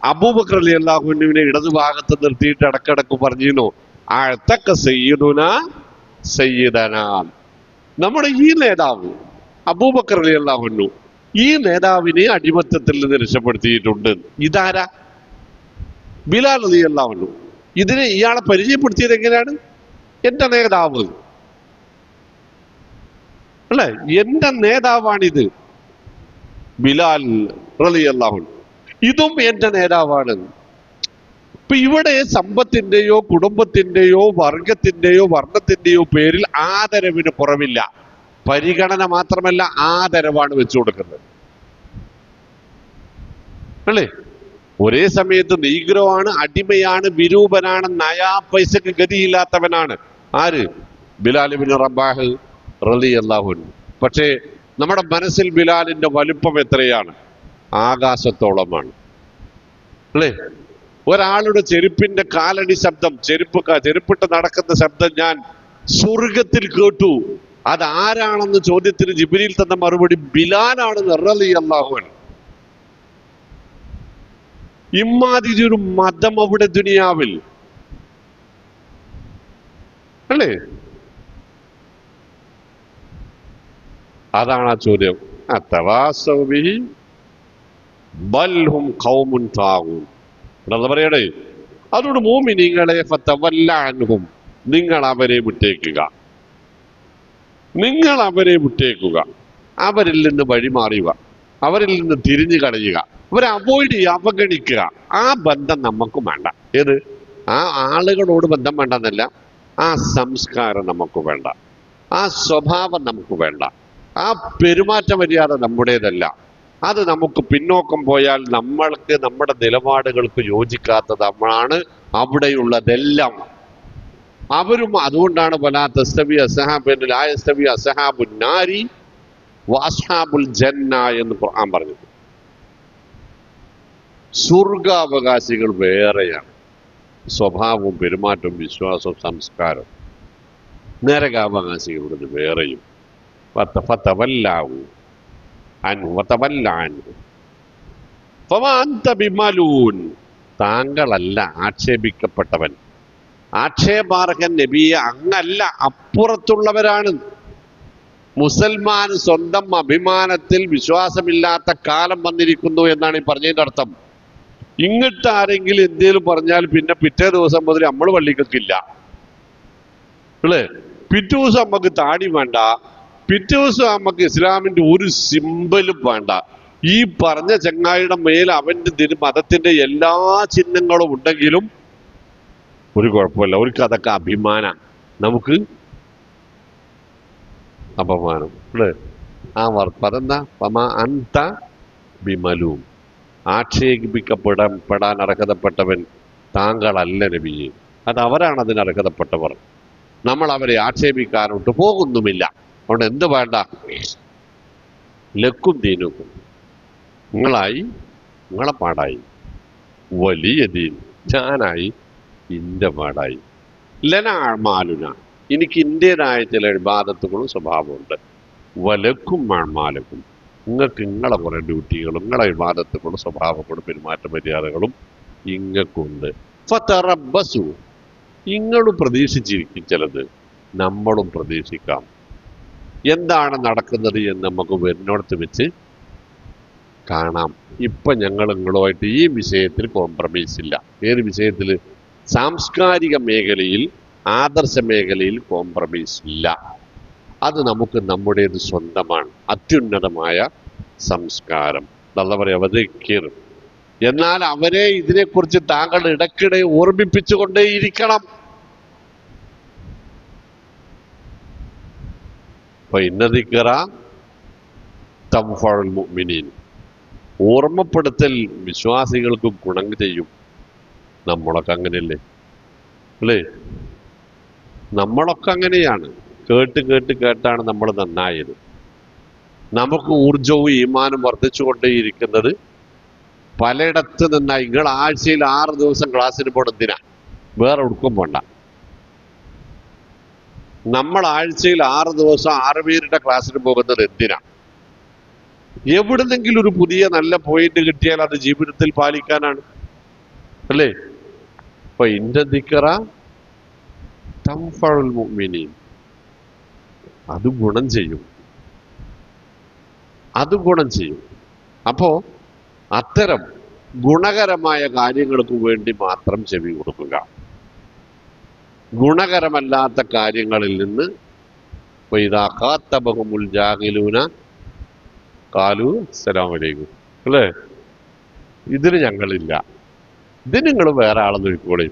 അബൂബക്കർ റളിയല്ലാഹു അൻഹുവിനെ ഇടതുഭാഗത്തും നിർത്തിയിട്ട് ഇടക്കിടക്ക് പറഞ്ഞിരുന്നു, അഅതക സയ്യിദുനാ സയ്യിദനാ. നമ്മുടെ ഈ നേതാവ് അബൂബക്കർ റളിയല്ലാഹു അൻഹു ഈ നേതാവിനെ അടിമത്തത്തിൽ നിന്ന് രക്ഷപ്പെടുത്തിയിട്ടുണ്ട്. ഇതാരാ? ബിലാൽ റളിയല്ലാഹു അൻഹു. ഇതിനെ ഇയാളെ പരിചയപ്പെടുത്തിയത് എങ്ങനെയാണ്? എന്റെ നേതാവ് അല്ലെ, എന്റെ നേതാവാണിത്, ബിലാൽ റളിയല്ലാഹു അൻഹു. ഇതും എന്റെ നേതാവാണ്. ഇപ്പൊ ഇവിടെ സമ്പത്തിന്റെയോ കുടുംബത്തിന്റെയോ വർഗത്തിന്റെയോ വർണ്ണത്തിന്റെയോ പേരിൽ ആദരവിന് കുറവില്ല. പരിഗണന മാത്രമല്ല, ആദരവാണ് വെച്ചു കൊടുക്കുന്നത് അല്ലേ? ഒരേ സമയത്ത് നീഗ്രോ ആണ്, അടിമയാണ്, വിരൂപനാണ്, നയാ പൈസക്ക് ഗതിയില്ലാത്തവനാണ്. ആര്? ബിലാൽ ഇബ്നു റബാഹ് റളിയല്ലാഹു അൻഹു. പക്ഷേ നമ്മുടെ മനസ്സിൽ ബിലാലിന്റെ വലുപ്പം എത്രയാണ്? ആകാശത്തോളമാണ് അല്ലേ? ഒരാളുടെ ചെരുപ്പിന്റെ കാലടി ശബ്ദം, ചെരുപ്പിട്ട് നടക്കുന്ന ശബ്ദം ഞാൻ സ്വർഗത്തിൽ കേട്ടു. അതാരാണെന്ന് ചോദ്യത്തിന് ജിബ്രീൽ തന്ന മറുപടി ബിലാലാണെന്ന് റളിയല്ലാഹു അൻഹു. ഇമ്മാതിരി ഒരു മതം അവിടെ ദുനിയാവിൽ അല്ലേ? അതാണ് ആ ചോദ്യം. അത്തവാസൗ ബിഹി ബൽ ഹും ഖൗമുൻ താഗൂൻ. എന്താ പറയണേ? അതുകൊണ്ട് മുഅ്മിനീങ്ങളെ ഫതവല്ല അൻഹും, നിങ്ങൾ അവരെ വിട്ടേക്കുക, നിങ്ങൾ അവരെ വിട്ടേക്കുക, അവരിൽ നിന്ന് വഴിമാറുക, അവരിൽ നിന്ന് തിരിഞ്ഞു കളയുക, അവരെ അവോയ്ഡ് ചെയ്യുക, അവഗണിക്കുക. ആ ബന്ധം നമുക്ക് വേണ്ട. ഏത്? ആ ആളുകളോട് ബന്ധം വേണ്ടെന്നല്ല, ആ സംസ്കാരം നമുക്ക് വേണ്ട, ആ സ്വഭാവം നമുക്ക് വേണ്ട, ആ പെരുമാറ്റ മര്യാദ നമ്മുടേതല്ല. അത് നമുക്ക് പിന്നോക്കം പോയാൽ നമ്മൾക്ക് നമ്മുടെ നിലപാടുകൾക്ക് യോജിക്കാത്തത് നമ്മളാണ് അവിടെയുള്ളതെല്ലാം. അവരും അതുകൊണ്ടാണ് വലാ തസ്തവി അസ്ഹാബുൽ ലാ യസ്തവി അസ്ഹാബുൻ നാരി വഅസ്ഹാബുൽ ജന്ന എന്ന് ഖുർആൻ പറഞ്ഞത്. സ്വർഗാവകാശികൾ വേറെയാണ്, സ്വഭാവവും പെരുമാറ്റവും വിശ്വാസവും സംസ്കാരവും. നരകാവകാശികളുടെ വേറെയും. താങ്കളല്ല ആക്ഷേപിക്കപ്പെട്ടവൻ. ആക്ഷേപാർഹൻ നബിയെ അങ്ങല്ല, അപ്പുറത്തുള്ളവരാണ്. മുസൽമാൻ സ്വന്തം അഭിമാനത്തിൽ വിശ്വാസമില്ലാത്ത കാലം വന്നിരിക്കുന്നു എന്നാണ് ഈ പറഞ്ഞതിന്റെ അർത്ഥം. ഇങ്ങോട്ട് ആരെങ്കിലും എന്തേലും പറഞ്ഞാൽ പിന്നെ പിറ്റേ ദിവസം മുതൽ നമ്മൾ പള്ളിക്കൊക്കില്ല അല്ലേ. പിറ്റേ ദിവസം നമുക്ക് താടി വേണ്ട, പിറ്റേ ദിവസം നമുക്ക് ഇസ്ലാമിന്റെ ഒരു സിമ്പലും വേണ്ട. ഈ പറഞ്ഞ ചങ്ങായിയുടെ മേൽ അവന്റെ മതത്തിന്റെ എല്ലാ ചിഹ്നങ്ങളും ഉണ്ടെങ്കിലും ഒരു കുഴപ്പമില്ല. അവർക്ക് അതൊക്കെ അഭിമാന, നമുക്ക് അപമാനം അല്ലേ. ആ പതെന്താ പമാ അന്ത ബിമലൂം, ആക്ഷേപിക്കപ്പെടാൻ അർഹതപ്പെട്ടവൻ താങ്കളല്ല നബിയെ. അത് അവരാണ് അതിന് അർഹതപ്പെട്ടവർ. നമ്മൾ അവരെ ആക്ഷേപിക്കാനോട്ട് പോകുന്നുമില്ല. അതുകൊണ്ട് എന്ത് വേണ്ട, ലക്കും ദീനുക്കും, നിങ്ങളായി നിങ്ങളെ പാടായി, വലിയ ദീൻ ഞാനായി ഇന്റെ പാടായി, ലന ആഴ്മാലുന എനിക്ക് ഇന്റേതായ ചില ഇബാദത്തുകളും സ്വഭാവമുണ്ട്, വലക്കും ആഴ്മാലക്കും നിങ്ങൾക്ക് നിങ്ങളെ കുറെ ഡ്യൂട്ടികളും നിങ്ങളെ ഇബാദത്തുകളും സ്വഭാവങ്ങളും പെരുമാറ്റ മര്യാദകളും ഇങ്ങക്കുണ്ട്. ഫതറബ്ബസു നിങ്ങളും പ്രതീക്ഷിച്ചിരിക്കും ചിലത്, നമ്മളും പ്രതീക്ഷിക്കാം. എന്താണ് നടക്കുന്നത് എന്ന് നമുക്ക് വരുന്നിടത്ത് വെച്ച് കാണാം. ഇപ്പൊ ഞങ്ങൾ നിങ്ങളുമായിട്ട് ഈ വിഷയത്തിൽ കോംപ്രമൈസ് ഇല്ല. ഏത് വിഷയത്തിൽ? സാംസ്കാരിക മേഖലയിൽ, ആദർശ മേഖലയിൽ കോംപ്രമൈസ് ഇല്ല. അത് നമുക്ക് നമ്മുടേത് സ്വന്തമാണ്, അത്യുന്നതമായ സംസ്കാരം. നല്ല പറയാ വദക്കിർ. എന്നാൽ അവരെ ഇതിനെക്കുറിച്ച് താങ്കൾ ഇടയ്ക്കിടെ ഓർമ്മിപ്പിച്ചുകൊണ്ടേയിരിക്കണം. തൻഫഉൽ മുഅ്മിനീൻ, ഓർമ്മപ്പെടുത്തൽ വിശ്വാസികൾക്ക് ഗുണം ചെയ്യും. നമ്മളൊക്കെ അങ്ങനെയല്ലേ അല്ലേ? നമ്മളൊക്കെ അങ്ങനെയാണ്. കേട്ടാണ് നമ്മൾ നന്നായത്. നമുക്ക് ഊർജവും ഈമാനും വർദ്ധിച്ചുകൊണ്ടേയിരിക്കുന്നത് പലയിടത്ത് നിന്നായി. നിങ്ങൾ ആഴ്ചയിൽ 6 ദിവസം ക്ലാസ്സിന് പോകണം. എന്തിനാ? വേറെ ഒടുക്കും പോണ്ട. നമ്മൾ ആഴ്ചയിൽ 6 ദിവസം 6 പേരുടെ ക്ലാസ്സിന് പോകുന്നത് എന്തിനാ? എവിടുന്നെങ്കിലും ഒരു പുതിയ നല്ല പോയിന്റ് കിട്ടിയാൽ അത് ജീവിതത്തിൽ പാലിക്കാനാണ് അല്ലേ? അപ്പൊ ഇന്റെ ദിക്റ തൻഫഉൽ മുഅ്മിനീൻ, അത് ഗുണം ചെയ്യും, അത് ഗുണം ചെയ്യും. അപ്പോ അത്തരം ഗുണകരമായ കാര്യങ്ങൾക്ക് വേണ്ടി മാത്രം ചെവി കൊടുക്കുക. ഗുണകരമല്ലാത്ത കാര്യങ്ങളിൽ നിന്ന് വഇദാ ഖാതബഹുമുൽ ജാഹിലൂന ഖാലു അസ്സലാമു അലൈക്കും അല്ലേ? ഇതിന് ഞങ്ങളില്ല, ഇത് നിങ്ങൾ വേറെ ആളെ നോക്കിക്കോളി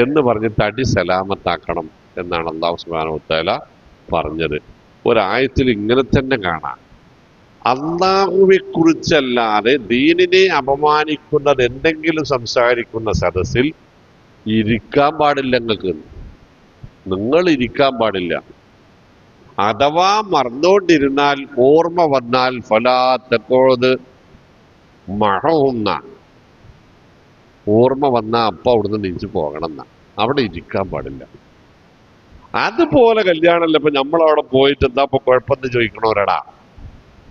എന്ന് പറഞ്ഞ് തടി സലാമത്താക്കണം എന്നാണ് അല്ലാഹു സുബ്ഹാനഹു വ തആല പറഞ്ഞത്. ഒരായത്തിൽ ഇങ്ങനെ തന്നെ കാണാം. അള്ളാഹുവെ കുറിച്ചല്ലാതെ ദീനിനെ അപമാനിക്കുന്നത് എന്തെങ്കിലും സംസാരിക്കുന്ന സദസ്സിൽ ഇരിക്കാൻ പാടില്ല. നിങ്ങൾ ഇരിക്കാൻ പാടില്ല. അഥവാ മറന്നോണ്ടിരുന്നാൽ ഓർമ്മ വന്നാൽ ഫലാത്തക്കോത് മഴവുന്ന, ഓർമ്മ വന്നാൽ അപ്പ അവിടുന്ന് നീച്ചു പോകണം എന്നാ, അവിടെ ഇരിക്കാൻ പാടില്ല. അതുപോലെ കല്യാണമല്ല ഇപ്പൊ നമ്മളവിടെ പോയിട്ട് എന്താ ഇപ്പൊ കുഴപ്പമെന്ന് ചോദിക്കണവരടാ.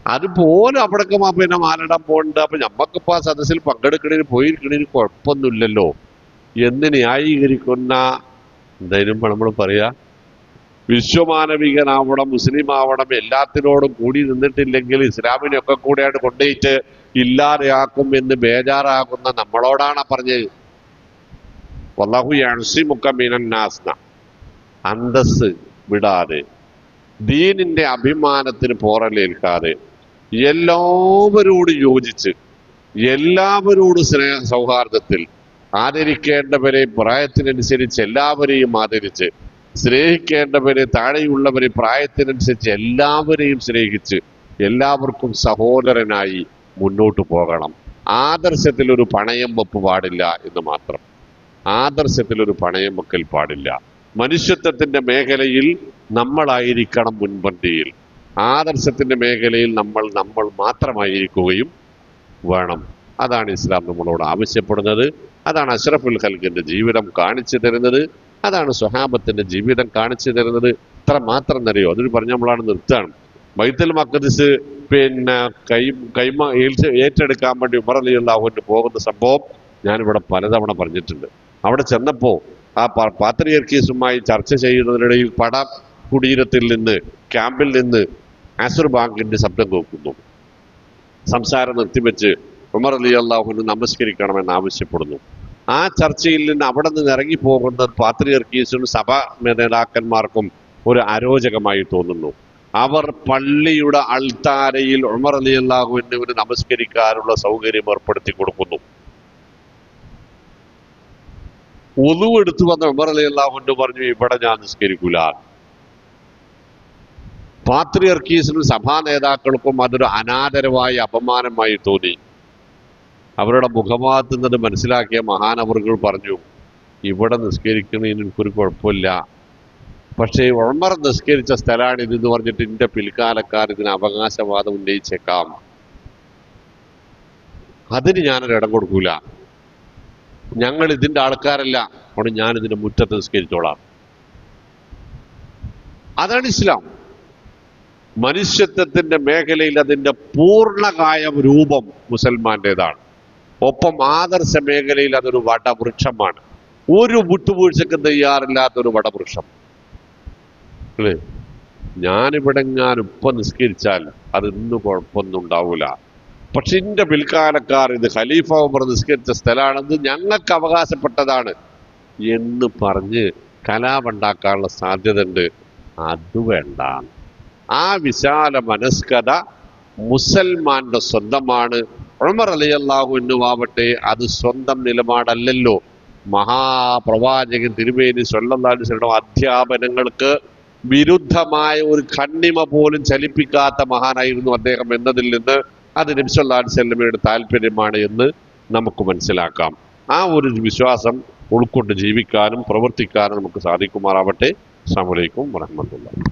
അതുപോലെ അവിടേക്ക് പിന്നെ മാലിടാൻ പോകണ്ട. അപ്പൊ ഞമ്മക്കിപ്പോ ആ സദസ്സിൽ പങ്കെടുക്കണേന് പോയിരിക്കണേന് കുഴപ്പമൊന്നുമില്ലല്ലോ എന്ന് ന്യായീകരിക്കുന്ന എന്തായാലും നമ്മൾ പറയാ, വിശ്വമാനവികനാവണം, മുസ്ലിം ആവണം, എല്ലാത്തിനോടും കൂടി നിന്നിട്ടില്ലെങ്കിൽ ഇസ്ലാമിനെയൊക്കെ കൂടെയാണ് കൊണ്ടുപോയിട്ട് ഇല്ലാതെയാക്കും എന്ന് ബേജാറാകുന്ന നമ്മളോടാണ് പറഞ്ഞത്. വല്ലാഹു യഅ്സിമുക മിനന്നാസ്, അന്തസ് വിടാതെ, ദീനിന്റെ അഭിമാനത്തിന് പോറലേൽക്കാതെ, എല്ലാവരോടും യോജിച്ച്, എല്ലാവരോടും സൗഹാർദ്ദത്തിൽ, ആദരിക്കേണ്ടവരെ പ്രായത്തിനനുസരിച്ച് എല്ലാവരെയും ആദരിച്ച്, സ്നേഹിക്കേണ്ടവരെ താഴെയുള്ളവരെ പ്രായത്തിനനുസരിച്ച് എല്ലാവരെയും സ്നേഹിച്ച്, എല്ലാവർക്കും സഹോദരനായി മുന്നോട്ട് പോകണം. ആദർശത്തിൽ ഒരു പണയം വെപ്പ് പാടില്ല എന്ന് മാത്രം. ആദർശത്തിൽ ഒരു പണയം വെക്കൽ പാടില്ല. മനുഷ്യത്വത്തിന്റെ മേഖലയിൽ നമ്മളായിരിക്കണം മുൻപന്തിയിൽ. ആദർശത്തിന്റെ മേഖലയിൽ നമ്മൾ മാത്രമായിരിക്കുകയും വേണം. അതാണ് ഇസ്ലാം നമ്മളോട് ആവശ്യപ്പെടുന്നത്. അതാണ് അഷ്റഫുൽ ഖൽഖിന്റെ ജീവിതം കാണിച്ചു തരുന്നത്. അതാണ് സ്വഹാബത്തിന്റെ ജീവിതം കാണിച്ചു തരുന്നത്. ഇത്ര മാത്രം അറിയോ? അതൊരു പറഞ്ഞ നമ്മളാണ് നിർത്താണ്. ബൈത്തുൽ മഖ്ദിസ് ഏറ്റെടുക്കാൻ വേണ്ടി ഉമർ റളിയല്ലാഹു അൻഹു പോകുന്ന സംഭവം ഞാനിവിടെ പലതവണ പറഞ്ഞിട്ടുണ്ട്. അവിടെ ചെന്നപ്പോ ആ പാത്രിയർക്കീസുമായി ചർച്ച ചെയ്യുന്നതിനിടയിൽ കുടീരത്തിൽ നിന്ന്, ക്യാമ്പിൽ നിന്ന് അസുർ ബാങ്കിന്റെ ശബ്ദം കേൾക്കുന്നു. സംസാരം നിർത്തിവെച്ച് ഉമർ റളിയല്ലാഹു അൻഹു നമസ്കരിക്കണമെന്ന് ആവശ്യപ്പെടുന്നു. ആ ചർച്ചയിൽ നിന്ന് അവിടെ നിന്ന് ഇറങ്ങിപ്പോകുന്ന പാത്രിയർക്കീസിനും സഭാ നേതാക്കന്മാർക്കും ഒരു അരോചകമായി തോന്നുന്നു. അവർ പള്ളിയുടെ അൾത്താരയിൽ ഉമർ റളിയല്ലാഹു അൻഹുവിന് നമസ്കരിക്കാനുള്ള സൗകര്യം ഏർപ്പെടുത്തി കൊടുക്കുന്നു. വുളു എടുത്തു വന്ന ഉമർ റളിയല്ലാഹു അൻഹു പറഞ്ഞു, ഇവിടെ ഞാൻ നിസ്കരിക്കൂല. പാത്രിയർക്കീസിനും സഭാ നേതാക്കൾക്കും അതൊരു അനാദരവായ അപമാനമായി തോന്നി. അവരുടെ മുഖഭാഗത്ത് നിന്നത് മനസ്സിലാക്കിയ മഹാനവറുകൾ പറഞ്ഞു, ഇവിടെ നിസ്കരിക്കുന്നതിന് എനിക്കൊരു കുഴപ്പമില്ല, പക്ഷേ ഉമർ നിസ്കരിച്ച സ്ഥലമാണ് ഇതെന്ന് പറഞ്ഞിട്ട് എന്റെ പിൽക്കാലക്കാർ ഇതിന് അവകാശവാദം ഉന്നയിച്ചേക്കാം. അതിന് ഞാനൊരു ഇടം കൊടുക്കൂല. ഞങ്ങൾ ഇതിന്റെ ആൾക്കാരല്ല, അതുകൊണ്ട് ഞാൻ ഇതിന്റെ മുറ്റത്ത് നിസ്കരിച്ചോളാം. അതാണ് ഇസ്ലാം. മനുഷ്യത്വത്തിന്റെ മേഖലയിൽ അതിന്റെ പൂർണ്ണകായ രൂപം മുസൽമാന്റേതാണ്. ഒപ്പം ആദർശ മേഖലയിൽ അതൊരു വടവൃക്ഷമാണ്. ഒരു വിട്ടുവീഴ്ചക്കും തയ്യാറില്ലാത്തൊരു വടവൃക്ഷം അല്ലേ. ഞാനിവിടെ ഇപ്പം നിസ്കരിച്ചാൽ അത് ഇന്ന് കുഴപ്പമൊന്നും ഉണ്ടാവൂല, പക്ഷെ എന്റെ പിൽക്കാലക്കാർ ഇത് ഖലീഫ ഉമർ നിസ്കരിച്ച സ്ഥലമാണെന്ന് ഞങ്ങൾക്ക് അവകാശപ്പെട്ടതാണ് എന്ന് പറഞ്ഞ് കലാപുണ്ടാക്കാനുള്ള സാധ്യത ഉണ്ട്. അത് വേണ്ട. ആ വിശാല മനസ്കത മുസൽമാന്റെ സ്വന്തമാണ്. ഉമർ റളിയല്ലാഹു അൻഹു ആവട്ടെ അത് സ്വന്തം നിലപാടല്ലല്ലോ. മഹാപ്രവാചകൻ തിരുമേനി സ്വല്ലല്ലാഹു അലൈഹി വസല്ലം അധ്യാപനങ്ങൾക്ക് വിരുദ്ധമായ ഒരു കണ്ണിമ പോലും ചലിപ്പിക്കാത്ത മഹാനായിരുന്നു അദ്ദേഹം എന്നതിൽ നിന്ന് അത് നബി സല്ലല്ലാഹു അലൈഹി വസല്ലമയുടെ താല്പര്യമാണ് എന്ന് നമുക്ക് മനസ്സിലാക്കാം. ആ ഒരു വിശ്വാസം ഉൾക്കൊണ്ട് ജീവിക്കാനും പ്രവർത്തിക്കാനും നമുക്ക് സാധിക്കുമാറാവട്ടെ. അസ്സലാമു അലൈക്കും വറഹ്മത്തുള്ളാഹി.